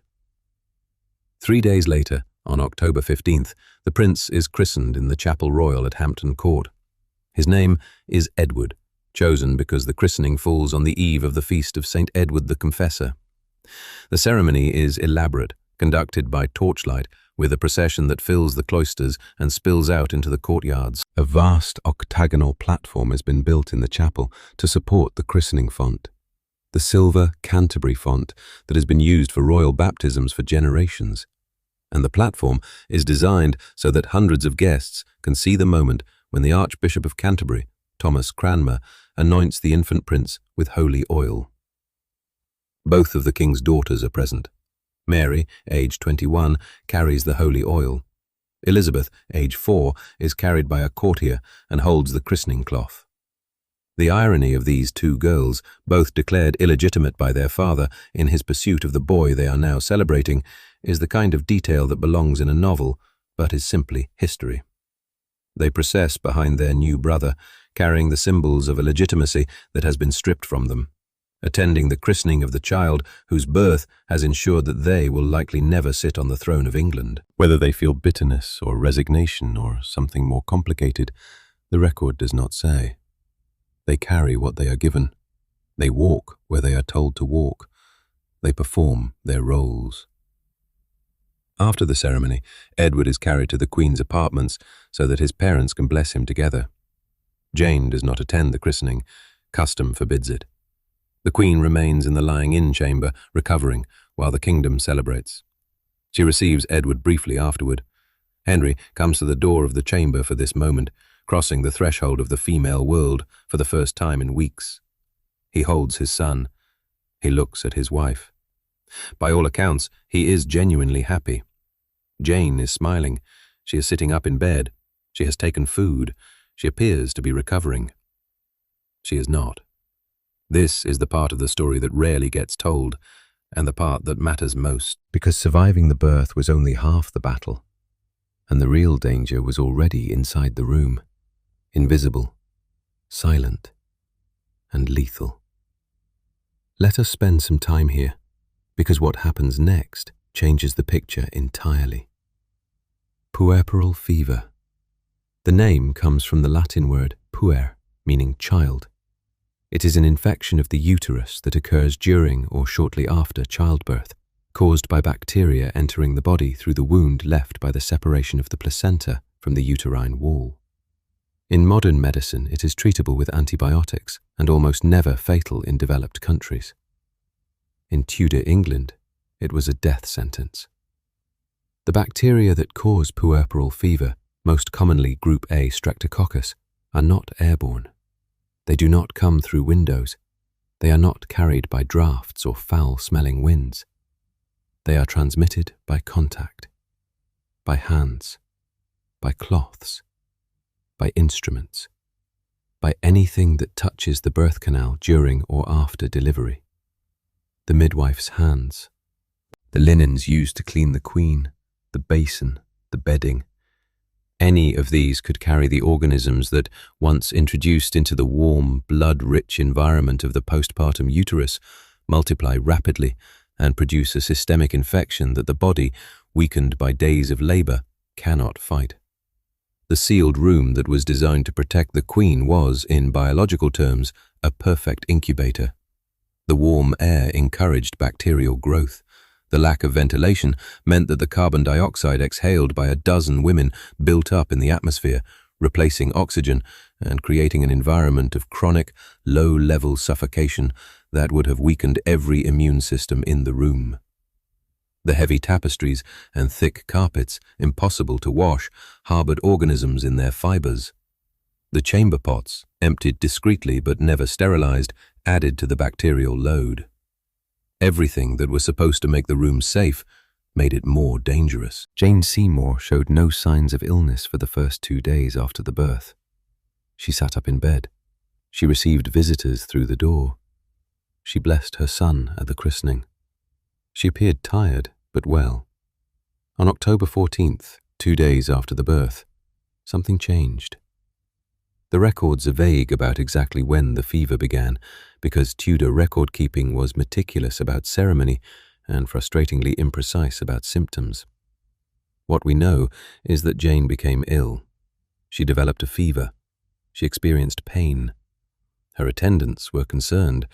Speaker 2: 3 days later, on October 15th, the prince is christened in the Chapel Royal at Hampton Court. His name is Edward, chosen because the christening falls on the eve of the feast of St. Edward the Confessor. The ceremony is elaborate, conducted by torchlight, with a procession that fills the cloisters and spills out into the courtyards. A vast octagonal platform has been built in the chapel to support the christening font, the silver Canterbury font that has been used for royal baptisms for generations. And the platform is designed so that hundreds of guests can see the moment when the Archbishop of Canterbury, Thomas Cranmer, anoints the infant prince with holy oil. Both of the king's daughters are present. Mary, age 21, carries the holy oil. Elizabeth, age 4, is carried by a courtier and holds the christening cloth. The irony of these two girls, both declared illegitimate by their father in his pursuit of the boy they are now celebrating, is the kind of detail that belongs in a novel, but is simply history. They process behind their new brother,
Speaker 1: carrying the symbols of a legitimacy that has been stripped from them, attending the christening of the child whose birth has ensured that they will likely never sit on the throne of England.
Speaker 2: Whether they feel bitterness or resignation or something more complicated, the record does not say. They carry what they are given. They walk where they are told to walk. They perform their roles. After the ceremony, Edward is carried to the Queen's apartments so that his parents can bless him together. Jane does not attend the christening. Custom forbids it. The Queen remains in the lying-in chamber, recovering, while the kingdom celebrates. She receives Edward briefly afterward. Henry comes to the door of the chamber for this moment, crossing the threshold of the female world for the first time in weeks. He holds his son. He looks at his wife. By all accounts, he is genuinely happy. Jane is smiling. She is sitting up in bed. She has taken food. She appears to be recovering. She is not. This is the part of the story that rarely gets told, and the part that matters most. Because surviving the birth was only half the battle, and the real danger was already inside the room, invisible, silent, and lethal. Let us spend some time here, because what happens next changes the picture entirely. Puerperal fever. The name comes from the Latin word puer, meaning child. It is an infection of the uterus that occurs during or shortly after childbirth, caused by bacteria entering the body through the wound left by the separation of the placenta from the uterine wall. In modern medicine, it is treatable with antibiotics and almost never fatal in developed countries. In Tudor England, it was a death sentence. The bacteria that cause puerperal fever, most commonly group A streptococcus, are not airborne. They do not come through windows. They are not carried by drafts or foul-smelling winds. They are transmitted by contact, by hands, by cloths, by instruments, by anything that touches the birth canal during or after delivery. The midwife's hands, the linens used to clean the Queen, the basin, the bedding. Any of these could carry the organisms that, once introduced into the warm, blood-rich environment of the postpartum uterus, multiply rapidly and produce a systemic infection that the body, weakened by days of labor, cannot fight. The sealed room that was designed to protect the Queen was, in biological terms, a perfect incubator. The warm air encouraged bacterial growth. The lack of ventilation meant that the carbon dioxide exhaled by a dozen women built up in the atmosphere, replacing oxygen and creating an environment of chronic, low-level suffocation that would have weakened every immune system in the room. The heavy tapestries and thick carpets, impossible to wash, harbored organisms in their fibers. The chamber pots, emptied discreetly but never sterilized, added to the bacterial load. Everything that was supposed to make the room safe made it more dangerous. Jane Seymour showed no signs of illness for the first 2 days after the birth. She sat up in bed. She received visitors through the door. She blessed her son at the christening. She appeared tired, but well. On October 14th, 2 days after the birth, something changed. The records are vague about exactly when the fever began, because Tudor record-keeping was meticulous about ceremony and frustratingly imprecise about symptoms. What we know is that Jane became ill. She developed a fever. She experienced pain. Her attendants were concerned.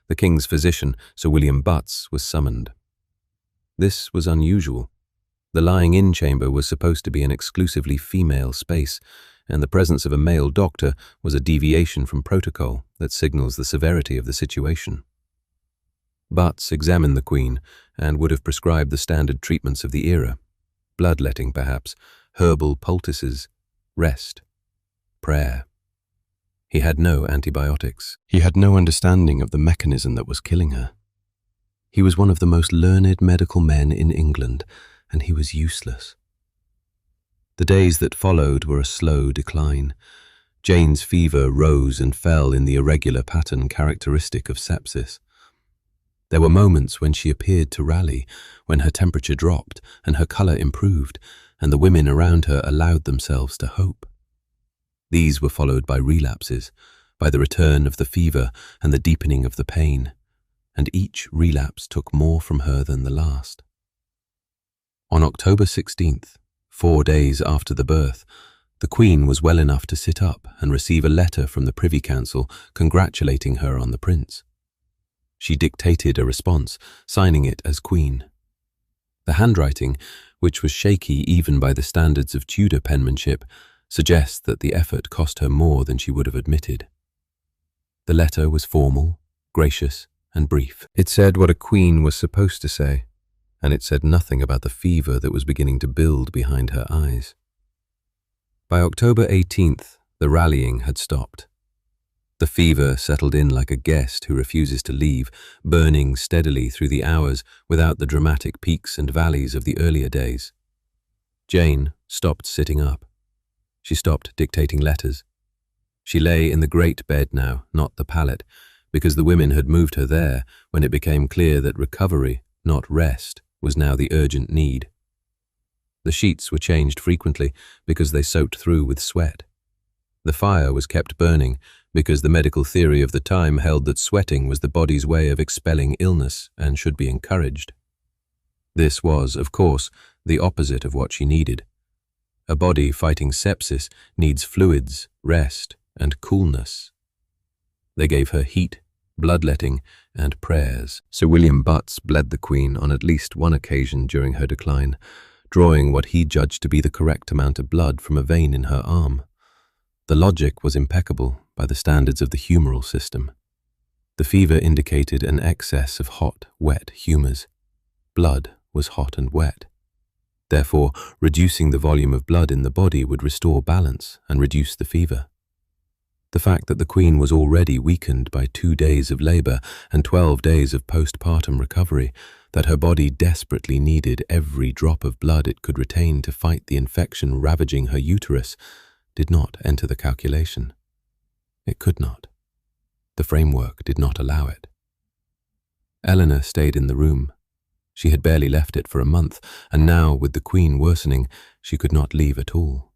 Speaker 2: The king's physician, Sir William Butts, was summoned. This was unusual. The lying-in chamber was supposed to be an exclusively female space, and the presence of a male doctor was a deviation from protocol that signals the severity of the situation. Butts examined the Queen and would have prescribed the standard treatments of the era: bloodletting, perhaps, herbal poultices, rest, prayer. He had no antibiotics. He had no understanding of the mechanism that was killing her. He was one of the most learned medical men in England, and he was useless. The days that followed were a slow decline. Jane's fever rose and fell in the irregular pattern characteristic of sepsis. There were moments when she appeared to rally, when her temperature dropped and her colour improved, and the women around her allowed themselves to hope.
Speaker 1: These were followed by relapses, by the return of the fever and the deepening of the pain, and each relapse took more from her than the last. On October 16th, 4 days after the birth, the Queen was well enough to sit up and receive a letter from the Privy Council congratulating her on the prince. She dictated a response, signing it as Queen. The handwriting, which was shaky even by the standards of Tudor penmanship, suggests that the effort cost her more than she would have admitted. The letter was formal, gracious, and brief. It said what a queen was supposed to say, and it said nothing about the fever that was beginning to build behind her eyes. By October 18th, the rallying had stopped. The fever settled in like a guest who refuses to leave, burning steadily through the hours without the dramatic peaks and valleys of the earlier days. Jane stopped sitting up. She stopped dictating letters. She lay in the great bed now, not the pallet, because the women had moved her there when it became clear that recovery, not rest, was now the urgent need. The sheets were changed frequently because they soaked through with sweat. The fire was kept burning because the medical theory of the time held that sweating was the body's way of expelling illness and should be encouraged. This was, of course, the opposite of what she needed. A body fighting sepsis needs fluids, rest, and coolness. They gave her heat, bloodletting, and prayers. Sir William Butts bled the Queen on at least one occasion during her decline, drawing what he judged to be the correct amount of blood from a vein in her arm. The logic was impeccable by the standards of the humoral system. The fever indicated an excess of hot, wet humours. Blood was hot and wet. Therefore, reducing the volume of blood in the body would restore balance and reduce the fever. The fact that the Queen was already weakened by 2 days of labour and 12 days of postpartum recovery, that her body desperately needed every drop of blood it could retain to fight the infection ravaging her uterus, did not enter the calculation. It could not. The framework did not allow it. Eleanor stayed in the room. She had barely left it for a month, and now, with the Queen worsening, she could not leave at all.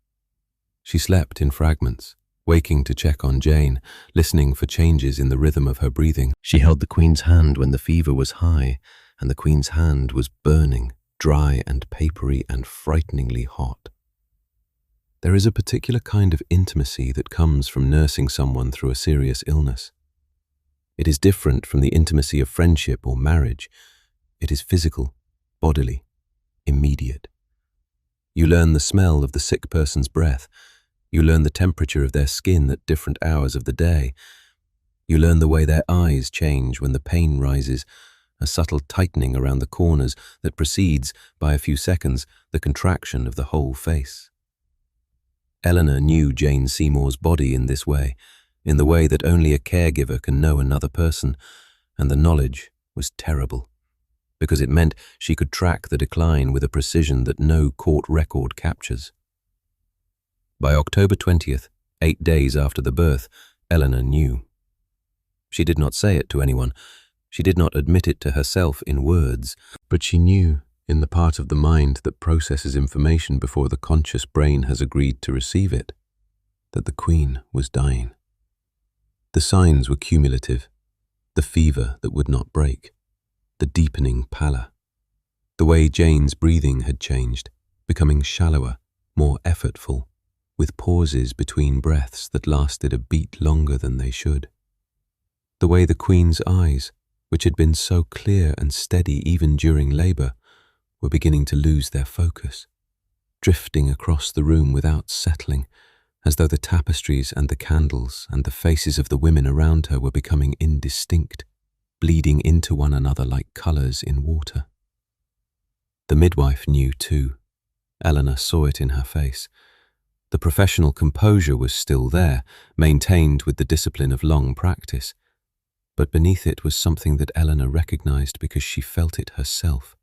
Speaker 1: She slept in fragments, waking to check on Jane, listening for changes in the rhythm of her breathing. She held the Queen's hand when the fever was high, and the Queen's hand was burning, dry and papery and frighteningly hot. There is a particular kind of intimacy that comes from nursing someone through a serious illness. It is different from the intimacy of friendship or marriage. It is physical, bodily, immediate. You learn the smell of the sick person's breath. You learn the temperature of their skin at different hours of the day. You learn the way their eyes change when the pain rises, a subtle tightening around the corners that precedes, by a few seconds, the contraction of the whole face. Eleanor knew Jane Seymour's body in this way, in the way that only a caregiver can know another person, and the knowledge was terrible, because it meant she could track the decline with a precision that no court record captures. By October 20th, 8 days after the birth, Eleanor knew. She did not say it to anyone. She did not admit it to herself in words, but she knew, in the part of the mind that processes information before the conscious brain has agreed to receive it, that the Queen was dying. The signs were cumulative: the fever that would not break, the deepening pallor, the way Jane's breathing had changed, becoming shallower, more effortful, with pauses between breaths that lasted a beat longer than they should. The way the Queen's eyes, which had been so clear and steady even during labour, were beginning to lose their focus, drifting across the room without settling, as though the tapestries and the candles and the faces of the women around her were becoming indistinct, bleeding into one another like colours in water. The midwife knew too. Eleanor saw it in her face. The professional composure was still there, maintained with the discipline of long practice, but beneath it was something that Eleanor recognized because she felt it herself.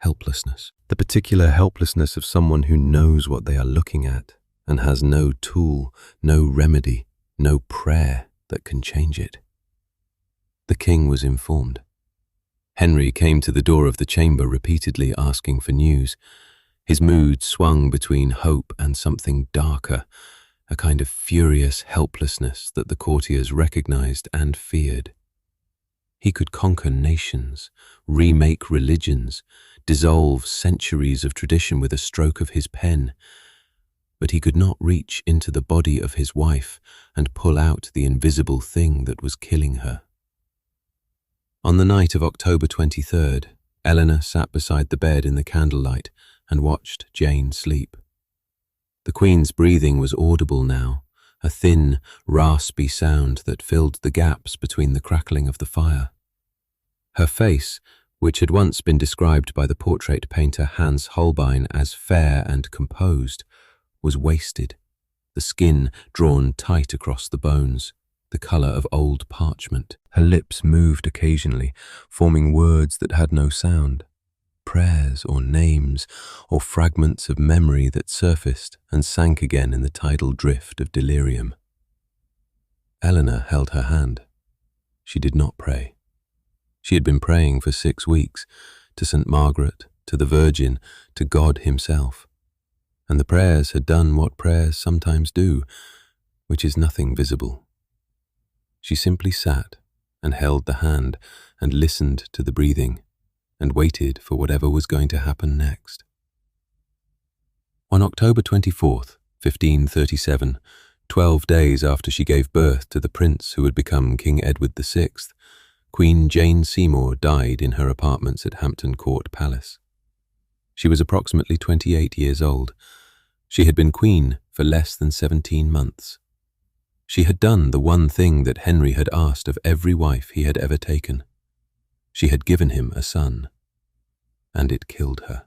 Speaker 1: Helplessness. The particular helplessness of someone who knows what they are looking at and has no tool, no remedy, no prayer that can change it. The king was informed. Henry came to the door of the chamber repeatedly asking for news. His mood swung between hope and something darker, a kind of furious helplessness that the courtiers recognized and feared. He could conquer nations, remake religions, dissolve centuries of tradition with a stroke of his pen, but he could not reach into the body of his wife and pull out the invisible thing that was killing her. On the night of October 23rd, Eleanor sat beside the bed in the candlelight and watched Jane sleep. The Queen's breathing was audible now, a thin, raspy sound that filled the gaps between the crackling of the fire. Her face, which had once been described by the portrait painter Hans Holbein as fair and composed, was wasted, the skin drawn tight across the bones, the colour of old parchment. Her lips moved occasionally, forming words that had no sound, prayers or names or fragments of memory that surfaced and sank again in the tidal drift of delirium. Eleanor held her hand. She did not pray. She had been praying for 6 weeks, to St. Margaret, to the Virgin, to God himself. And the prayers had done what prayers sometimes do, which is nothing visible. She simply sat and held the hand and listened to the breathing and waited for whatever was going to happen next. On October 24th, 1537, 12 days after she gave birth to the prince who would become King Edward VI, Queen Jane Seymour died in her apartments at Hampton Court Palace. She was approximately 28 years old. She had been queen for less than 17 months. She had done the one thing that Henry had asked of every wife he had ever taken. She had given him a son, and it killed her.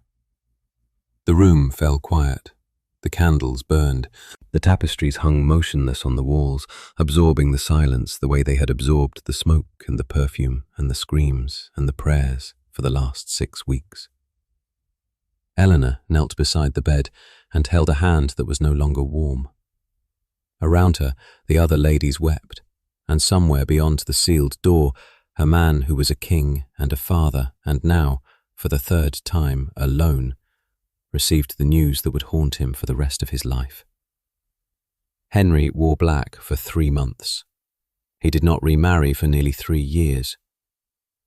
Speaker 1: The room fell quiet. The candles burned. The tapestries hung motionless on the walls, absorbing the silence the way they had absorbed the smoke and the perfume and the screams and the prayers for the last 6 weeks. Eleanor knelt beside the bed and held a hand that was no longer warm. Around her, the other ladies wept, and somewhere beyond the sealed door, a man who was a king and a father and now, for the 3rd time, alone, received the news that would haunt him for the rest of his life. Henry wore black for 3 months. He did not remarry for nearly 3 years.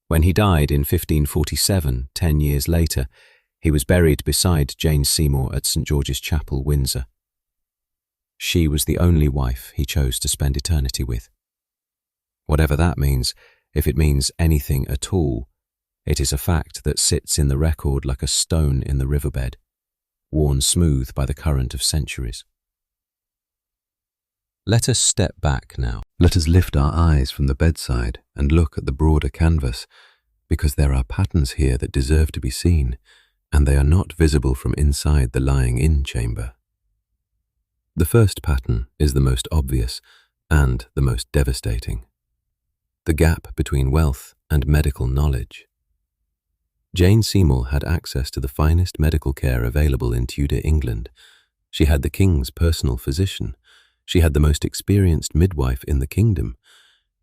Speaker 1: When he died in 1547, 10 years later, he was buried beside Jane Seymour at St. George's Chapel, Windsor. She was the only wife he chose to spend eternity with. Whatever that means, if it means anything at all, it is a fact that sits in the record like a stone in the riverbed, worn smooth by the current of centuries. Let us step back now. Let us lift our eyes from the bedside and look at the broader canvas, because there are patterns here that deserve to be seen, and they are not visible from inside the lying-in chamber. The first pattern is the most obvious and the most devastating. The gap between wealth and medical knowledge. Jane Seymour had access to the finest medical care available in Tudor England. She had the king's personal physician. She had the most experienced midwife in the kingdom.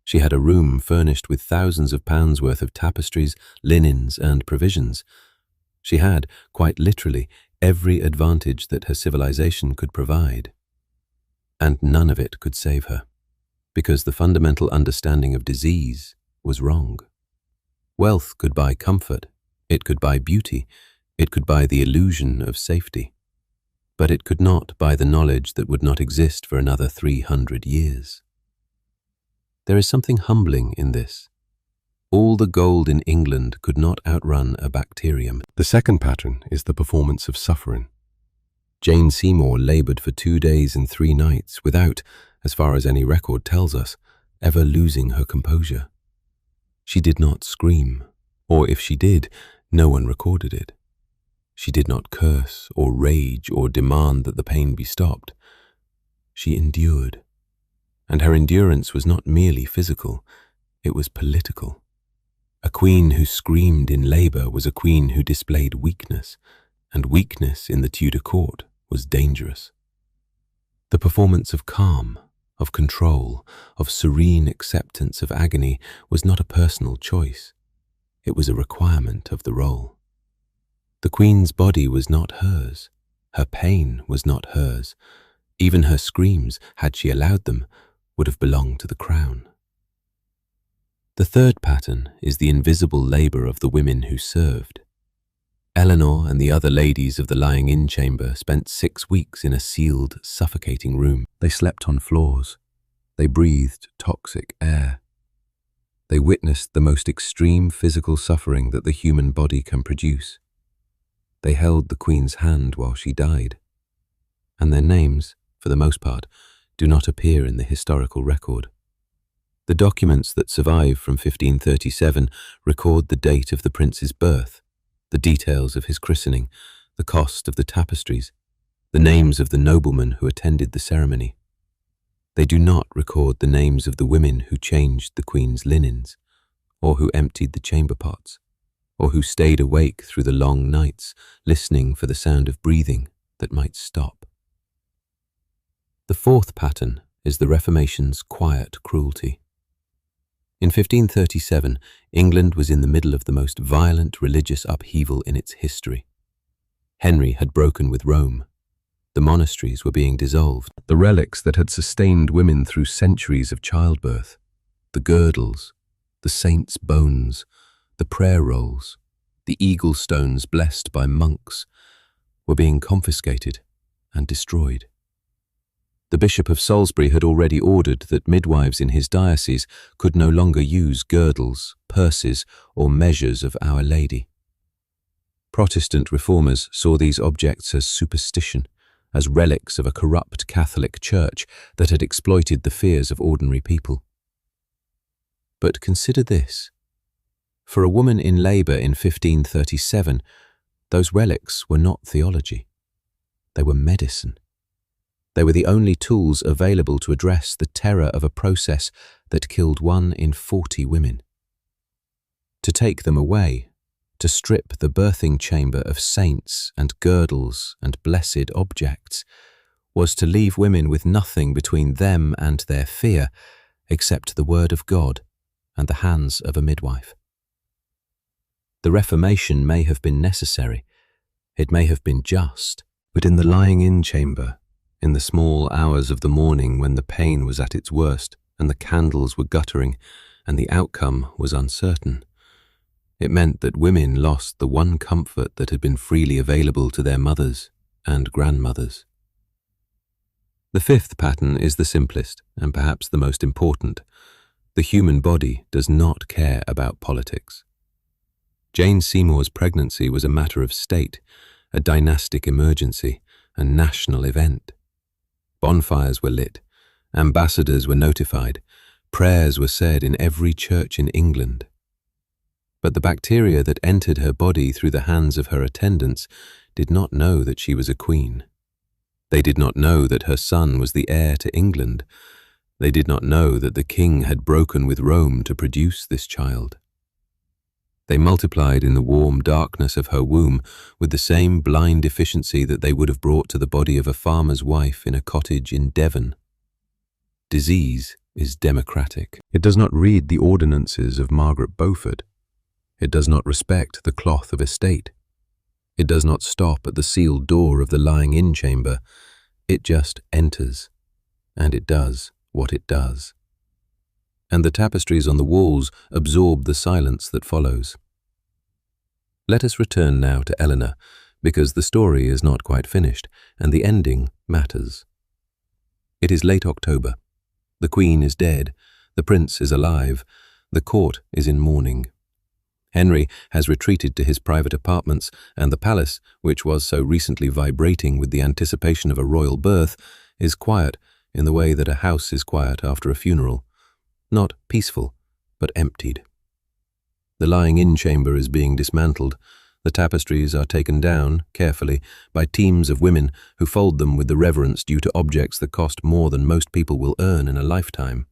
Speaker 1: She had a room furnished with thousands of pounds worth of tapestries, linens, and provisions. She had, quite literally, every advantage that her civilization could provide. And none of it could save her, because the fundamental understanding of disease was wrong. Wealth could buy comfort, it could buy beauty, it could buy the illusion of safety, but it could not buy the knowledge that would not exist for another 300 years. There is something humbling in this. All the gold in England could not outrun a bacterium. The second pattern is the performance of suffering. Jane Seymour laboured for 2 days and 3 nights without, as far as any record tells us, ever losing her composure. She did not scream, or if she did, no one recorded it. She did not curse or rage or demand that the pain be stopped. She endured, and her endurance was not merely physical, it was political. A queen who screamed in labour was a queen who displayed weakness, and weakness in the Tudor court was dangerous. The performance of calm, of control, of serene acceptance of agony was not a personal choice. It was a requirement of the role. The queen's body was not hers. Her pain was not hers. Even her screams, had she allowed them, would have belonged to the crown. The third pattern is the invisible labour of the women who served. Eleanor and the other ladies of the lying-in chamber spent 6 weeks in a sealed, suffocating room. They slept on floors. They breathed toxic air. They witnessed the most extreme physical suffering that the human body can produce. They held the Queen's hand while she died. And their names, for the most part, do not appear in the historical record. The documents that survive from 1537 record the date of the prince's birth, the details of his christening, the cost of the tapestries, the names of the noblemen who attended the ceremony. They do not record the names of the women who changed the Queen's linens, or who emptied the chamber pots, or who stayed awake through the long nights, listening for the sound of breathing that might stop. The fourth pattern is the Reformation's quiet cruelty. In 1537, England was in the middle of the most violent religious upheaval in its history. Henry had broken with Rome. The monasteries were being dissolved. The relics that had sustained women through centuries of childbirth, the girdles, the saints' bones, the prayer rolls, the eagle stones blessed by monks, were being confiscated and destroyed. The Bishop of Salisbury had already ordered that midwives in his diocese could no longer use girdles, purses, or measures of Our Lady. Protestant reformers saw these objects as superstition, as relics of a corrupt Catholic Church that had exploited the fears of ordinary people. But consider this. For a woman in labour in 1537, those relics were not theology. They were medicine. They were the only tools available to address the terror of a process that killed 1 in 40 women. To take them away, to strip the birthing chamber of saints and girdles and blessed objects, was to leave women with nothing between them and their fear except the word of God and the hands of a midwife. The Reformation may have been necessary, it may have been just, but in the lying-in chamber, in the small hours of the morning when the pain was at its worst and the candles were guttering and the outcome was uncertain, it meant that women lost the one comfort that had been freely available to their mothers and grandmothers. The fifth pattern is the simplest and perhaps the most important. The human body does not care about politics. Jane Seymour's pregnancy was a matter of state, a dynastic emergency, a national event. Bonfires were lit, ambassadors were notified, prayers were said in every church in England. But the bacteria that entered her body through the hands of her attendants did not know that she was a queen. They did not know that her son was the heir to England. They did not know that the king had broken with Rome to produce this child. They multiplied in the warm darkness of her womb with the same blind efficiency that they would have brought to the body of a farmer's wife in a cottage in Devon. Disease is democratic. It does not read the ordinances of Margaret Beaufort. It does not respect the cloth of estate. It does not stop at the sealed door of the lying-in chamber. It just enters, and it does what it does. And the tapestries on the walls absorb the silence that follows. Let us return now to Eleanor, because the story is not quite finished, and the ending matters. It is late October. The Queen is dead, the Prince is alive, the court is in mourning. Henry has retreated to his private apartments, and the palace, which was so recently vibrating with the anticipation of a royal birth, is quiet in the way that a house is quiet after a funeral. Not peaceful, but emptied. The lying-in chamber is being dismantled. The tapestries are taken down, carefully, by teams of women who fold them with the reverence due to objects that cost more than most people will earn in a lifetime.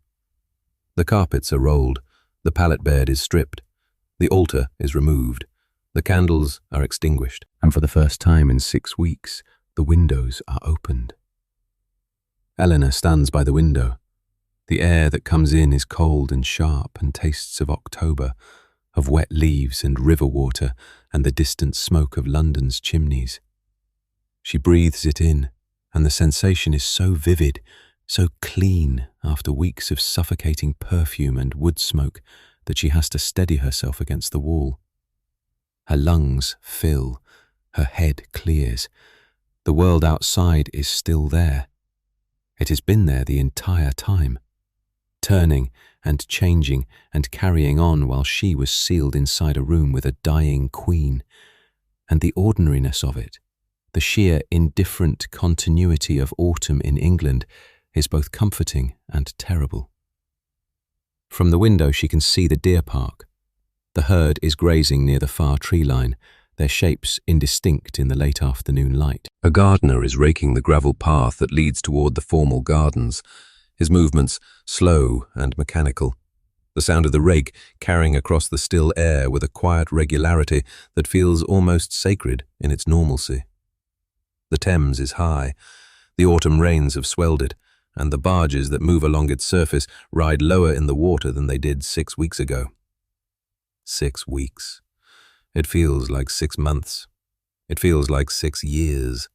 Speaker 1: The carpets are rolled. The pallet bed is stripped. The altar is removed. The candles are extinguished. And for the first time in 6 weeks, the windows are opened. Eleanor stands by the window. The air that comes in is cold and sharp and tastes of October, of wet leaves and river water and the distant smoke of London's chimneys. She breathes it in,
Speaker 2: and the sensation is so vivid, so clean after weeks of suffocating perfume and wood smoke that she has to steady herself against the wall. Her lungs fill, her head clears. The world outside is still there. It has been there the entire time, turning and changing and carrying on while she was sealed inside a room with a dying queen. And the ordinariness of it, the sheer indifferent continuity of autumn in England, is both comforting and terrible. From the window she can see the deer park. The herd is grazing near the far tree line, their shapes indistinct in the late afternoon light.
Speaker 1: A gardener is raking the gravel path that leads toward the formal gardens, his movements slow and mechanical, the sound of the rake carrying across the still air with a quiet regularity that feels almost sacred in its normalcy. The Thames is high, the autumn rains have swelled it, and the barges that move along its surface ride lower in the water than they did 6 weeks ago. 6 weeks. It feels like 6 months. It feels like 6 years.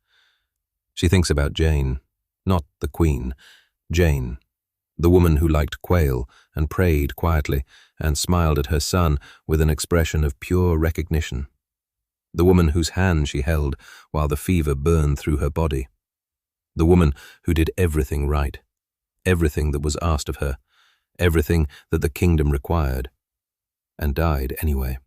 Speaker 1: She thinks about Jane, not the Queen, Jane, the woman who liked quail and prayed quietly and smiled at her son with an expression of pure recognition. The woman whose hand she held while the fever burned through her body. The woman who did everything right, everything that was asked of her, everything that the kingdom required, and died anyway.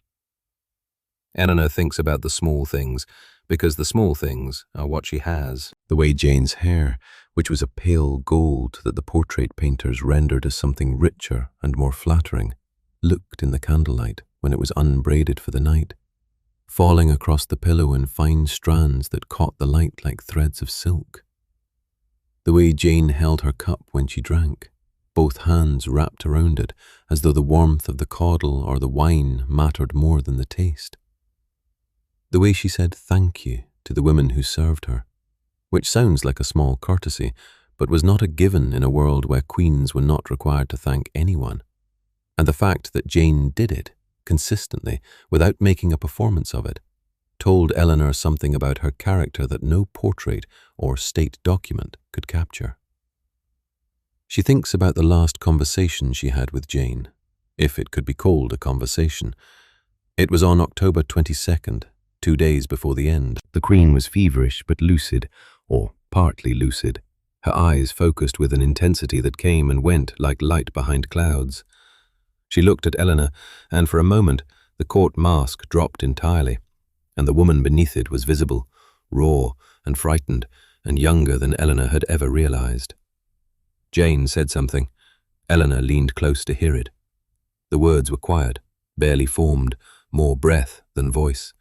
Speaker 1: Eleanor thinks about the small things, because the small things are what she has.
Speaker 2: The way Jane's hair, which was a pale gold that the portrait painters rendered as something richer and more flattering, looked in the candlelight when it was unbraided for the night, falling across the pillow in fine strands that caught the light like threads of silk. The way Jane held her cup when she drank, both hands wrapped around it, as though the warmth of the caudle or the wine mattered more than the taste. The way she said thank you to the women who served her, which sounds like a small courtesy, but was not a given in a world where queens were not required to thank anyone. And the fact that Jane did it, consistently, without making a performance of it, told Eleanor something about her character that no portrait or state document could capture. She thinks about the last conversation she had with Jane, if it could be called a conversation. It was on October 22nd, 2 days before the end. The Queen was feverish but lucid, or partly lucid, her eyes focused with an intensity that came and went like light behind clouds. She looked at Eleanor, and for a moment the court mask dropped entirely, and the woman beneath it was visible, raw and frightened, and younger than Eleanor had ever realized. Jane said something. Eleanor leaned close to hear it. The words were quiet, barely formed, more breath than voice.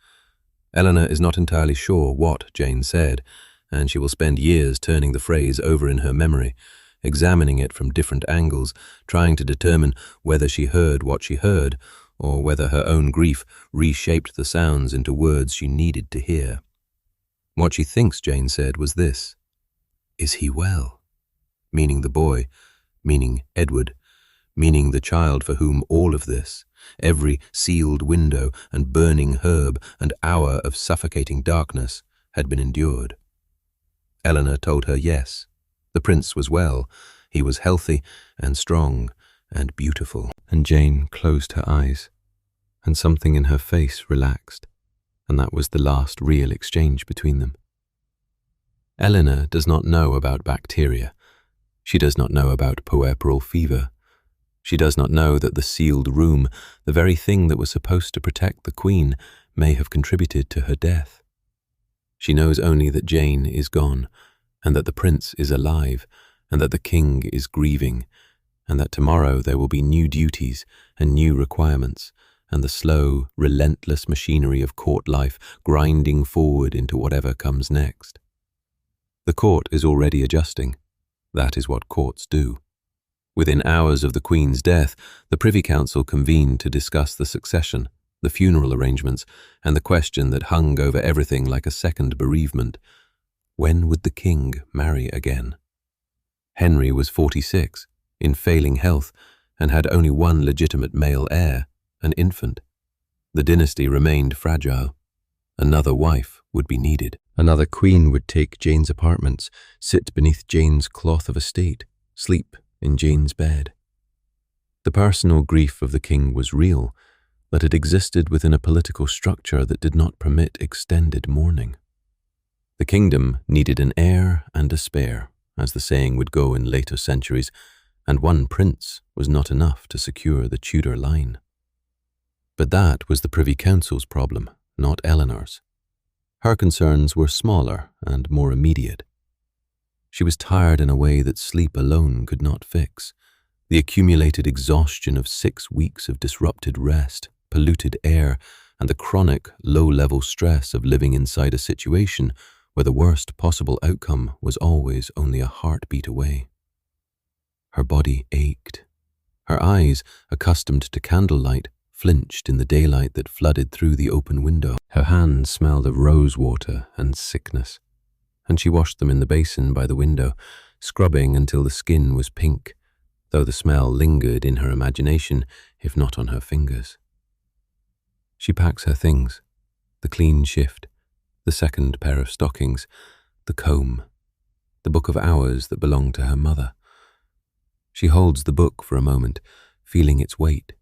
Speaker 2: Eleanor is not entirely sure what Jane said, and she will spend years turning the phrase over in her memory, examining it from different angles, trying to determine whether she heard what she heard, or whether her own grief reshaped the sounds into words she needed to hear. What she thinks Jane said was this: "Is he well?" Meaning the boy, meaning Edward, meaning the child for whom all of this, every sealed window and burning herb and hour of suffocating darkness, had been endured. Eleanor told her yes. The prince was well. He was healthy and strong and beautiful. And Jane closed her eyes, and something in her face relaxed, and that was the last real exchange between them. Eleanor does not know about bacteria. She does not know about puerperal fever. She does not know that the sealed room, the very thing that was supposed to protect the Queen, may have contributed to her death. She knows only that Jane is gone, and that the prince is alive, and that the king is grieving, and that tomorrow there will be new duties and new requirements, and the slow, relentless machinery of court life grinding forward into whatever comes next. The court is already adjusting. That is what courts do. Within hours of the Queen's death, the Privy Council convened to discuss the succession, the funeral arrangements, and the question that hung over everything like a second bereavement. When would the king marry again? Henry was 46, in failing health, and had only one legitimate male heir, an infant. The dynasty remained fragile.
Speaker 1: Another wife would be needed.
Speaker 2: Another queen would take Jane's apartments, sit beneath Jane's cloth of estate, sleep in Jane's bed. The personal grief of the king was real, but it existed within a political structure that did not permit extended mourning. The kingdom needed an heir and a spare, as the saying would go in later centuries, and one prince was not enough to secure the Tudor line. But that was the Privy Council's problem, not Eleanor's. Her concerns were smaller and more immediate. She was tired in a way that sleep alone could not fix. The accumulated exhaustion of 6 weeks of disrupted rest, polluted air, and the chronic, low-level stress of living inside a situation where the worst possible outcome was always only a heartbeat away. Her body ached. Her eyes, accustomed to candlelight, flinched in the daylight that flooded through the open window. Her hands smelled of rose water and sickness, and she washed them in the basin by the window, scrubbing until the skin was pink, though the smell lingered in her imagination, if not on her fingers. She packs her things, the clean shift, the second pair of stockings, the comb, the book of hours that belonged to her mother. She holds the book for a moment, feeling its weight,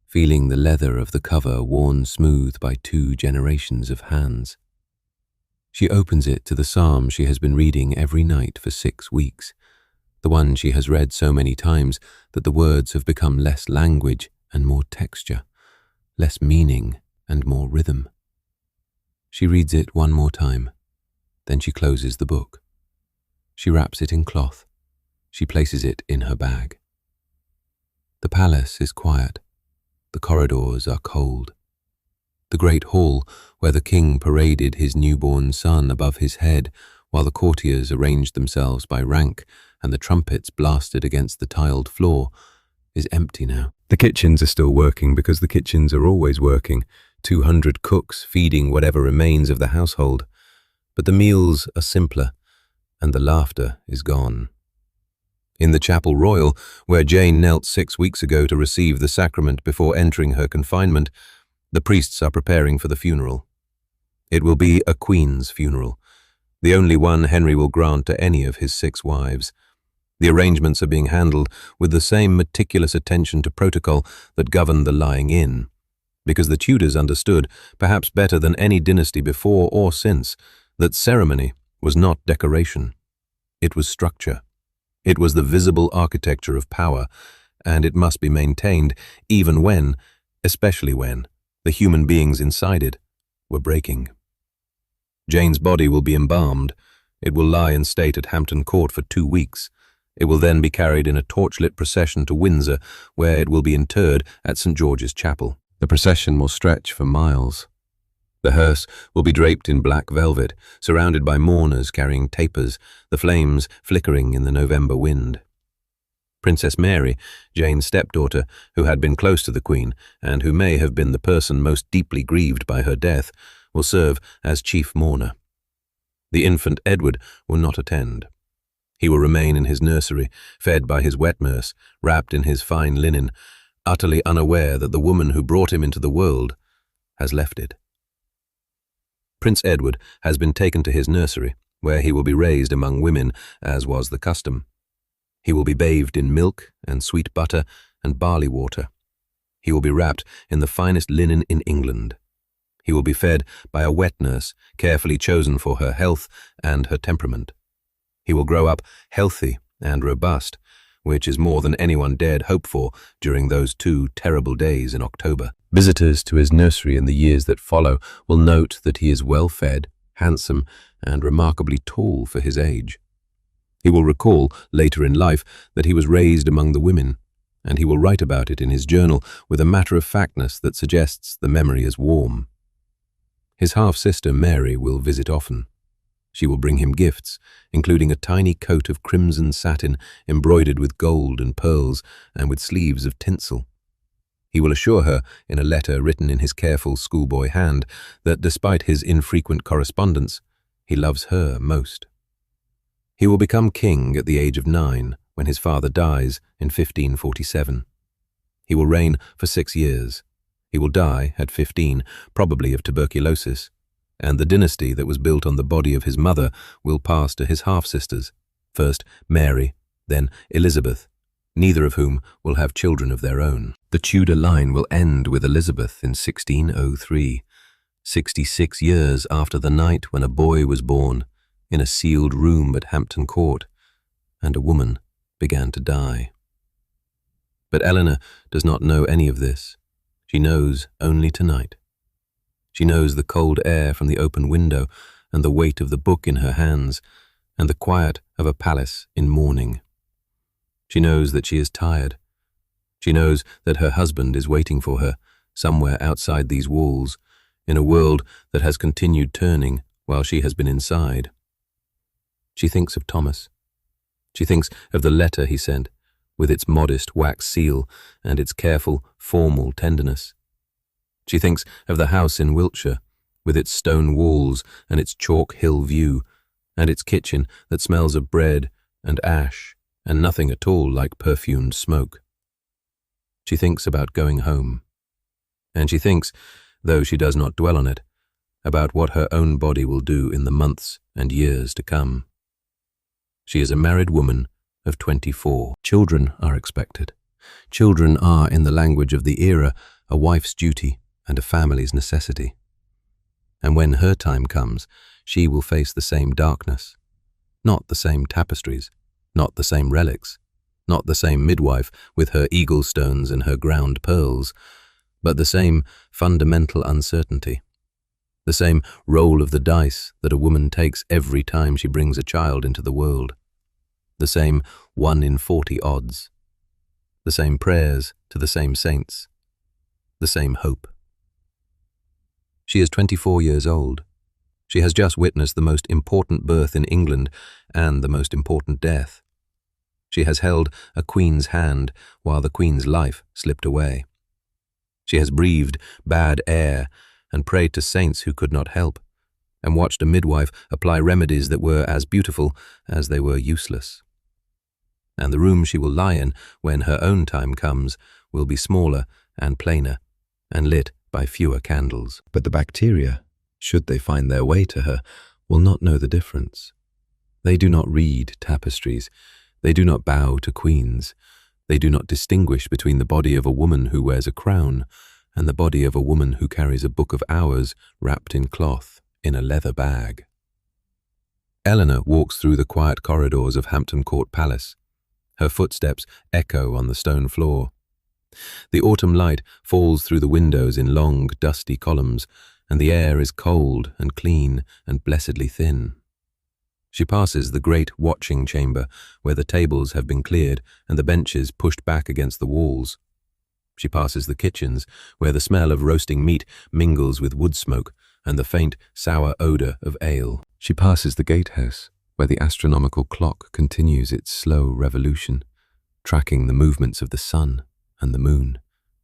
Speaker 2: feeling the leather of the cover worn smooth by 2 generations of hands. She opens it to the psalm she has been reading every night for 6 weeks, the one she has read so many times that the words have become less language and more texture, less meaning and more rhythm. She reads it one more time, then she closes the book. She wraps it in cloth. She places it in her bag. The palace is quiet. The corridors are cold. The great hall, where the king paraded his newborn son above his head, while the courtiers arranged themselves by rank and the trumpets blasted against the tiled floor, is empty now. The kitchens are still working because the kitchens are always working, 200 cooks feeding whatever remains of the household. But the meals are simpler, and the laughter is gone. In the chapel royal, where Jane knelt 6 weeks ago to receive the sacrament before entering her confinement, the priests are preparing for the funeral. It will be a queen's funeral, the only one Henry will grant to any of his 6 wives. The arrangements are being handled with the same meticulous attention to protocol that governed the lying in, because the Tudors understood, perhaps better than any dynasty before or since, that ceremony was not decoration. It was structure. It was the visible architecture of power, and it must be maintained even when, especially when, the human beings inside it were breaking. Jane's body will be embalmed. It will lie in state at Hampton Court for 2 weeks. It will then be carried in a torchlit procession to Windsor, where it will be interred at St. George's Chapel. The procession will stretch for miles. The hearse will be draped in black velvet, surrounded by mourners carrying tapers, the flames flickering in the November wind. Princess Mary, Jane's stepdaughter, who had been close to the Queen, and who may have been the person most deeply grieved by her death, will serve as chief mourner. The infant Edward will not attend. He will remain in his nursery, fed by his wet nurse, wrapped in his fine linen, utterly unaware that the woman who brought him into the world has left it. Prince Edward has been taken to his nursery, where he will be raised among women, as was the custom. He will be bathed in milk and sweet butter and barley water. He will be wrapped in the finest linen in England. He will be fed by a wet nurse, carefully chosen for her health and her temperament. He will grow up healthy and robust, which is more than anyone dared hope for during those 2 terrible days in October. Visitors to his nursery in the years that follow will note that he is well-fed, handsome, and remarkably tall for his age. He will recall, later in life, that he was raised among the women, and he will write about it in his journal with a matter-of-factness that suggests the memory is warm. His half-sister Mary will visit often. She will bring him gifts, including a tiny coat of crimson satin embroidered with gold and pearls and with sleeves of tinsel. He will assure her, in a letter written in his careful schoolboy hand, that despite his infrequent correspondence, he loves her most. He will become king at the age of 9 when his father dies in 1547. He will reign for 6 years. He will die at 15, probably of tuberculosis,
Speaker 1: and the dynasty that was built on the body of his mother will pass to his half-sisters, first Mary, then Elizabeth, neither of whom will have children of their own. The Tudor line will end with Elizabeth in 1603, 66 years after the night when a boy was born in a sealed room at Hampton Court, and a woman began to die. But Eleanor does not know any of this. She knows only tonight. She knows the cold air from the open window and the weight of the book in her hands and the quiet of a palace in mourning. She knows that she is tired. She knows that her husband is waiting for her somewhere outside these walls, in a world that has continued turning while she has been inside. She thinks of Thomas. She thinks of the letter he sent, with its modest wax seal and its careful, formal tenderness. She thinks of the house in Wiltshire, with its stone walls and its chalk hill view, and its kitchen that smells of bread and ash and nothing at all like perfumed smoke. She thinks about going home. And she thinks, though she does not dwell on it, about what her own body will do in the months and years to come. She is a married woman of 24. Children are expected. Children are, in the language of the era, a wife's duty and a family's necessity. And when her time comes, she will face the same darkness. Not the same tapestries, not the same relics, not the same midwife with her eagle stones and her ground pearls, but the same fundamental uncertainty, the same roll of the dice that a woman takes every time she brings a child into the world, the same 1 in 40 odds, the same prayers to the same saints, the same hope. She is 24 years old. She has just witnessed the most important birth in England and the most important death. She has held a queen's hand while the queen's life slipped away. She has breathed bad air and prayed to saints who could not help, and watched a midwife apply remedies that were as beautiful as they were useless. And the room she will lie in when her own time comes will be smaller and plainer and lit by fewer candles. But the bacteria, should they find their way to her, will not know the difference. They do not read tapestries. They do not bow to queens. They do not distinguish between the body of a woman who wears a crown and the body of a woman who carries a book of hours wrapped in cloth in a leather bag. Eleanor walks through the quiet corridors of Hampton Court Palace. Her footsteps echo on the stone floor. The autumn light falls through the windows in long, dusty columns, and the air is cold and clean and blessedly thin. She passes the great watching chamber, where the tables have been cleared and the benches pushed back against the walls. She passes the kitchens, where the smell of roasting meat mingles with wood smoke and the faint, sour odour of ale. She passes the gatehouse, where the astronomical clock continues its slow revolution, tracking the movements of the sun and the moon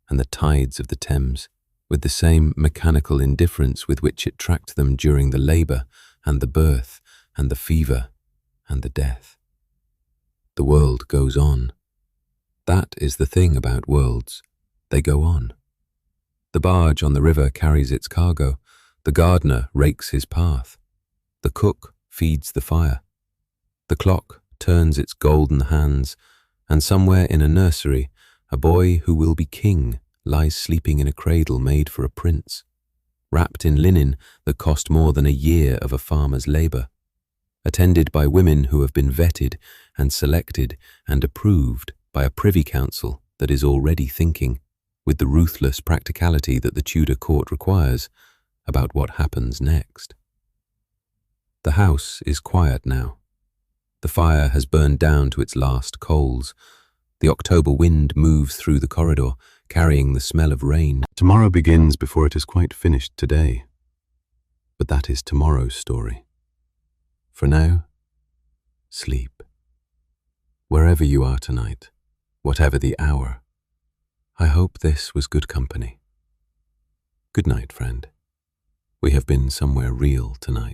Speaker 1: and the tides of the Thames, with the same mechanical indifference with which it tracked them during the labour and the birth and the fever and the death. The world goes on. That is the thing about worlds. They go on. The barge on the river carries its cargo. The gardener rakes his path. The cook feeds the fire. The clock turns its golden hands, and somewhere in a nursery, a boy who will be king lies sleeping in a cradle made for a prince, wrapped in linen that cost more than a year of a farmer's labour, attended by women who have been vetted and selected and approved by a privy council that is already thinking, with the ruthless practicality that the Tudor court requires, about what happens next. The house is quiet now. The fire has burned down to its last coals. The October wind moves through the corridor, carrying the smell of rain. Tomorrow begins before it is quite finished today. But that is tomorrow's story. For now, sleep. Wherever you are tonight, whatever the hour, I hope this was good company. Good night, friend. We have been somewhere real tonight.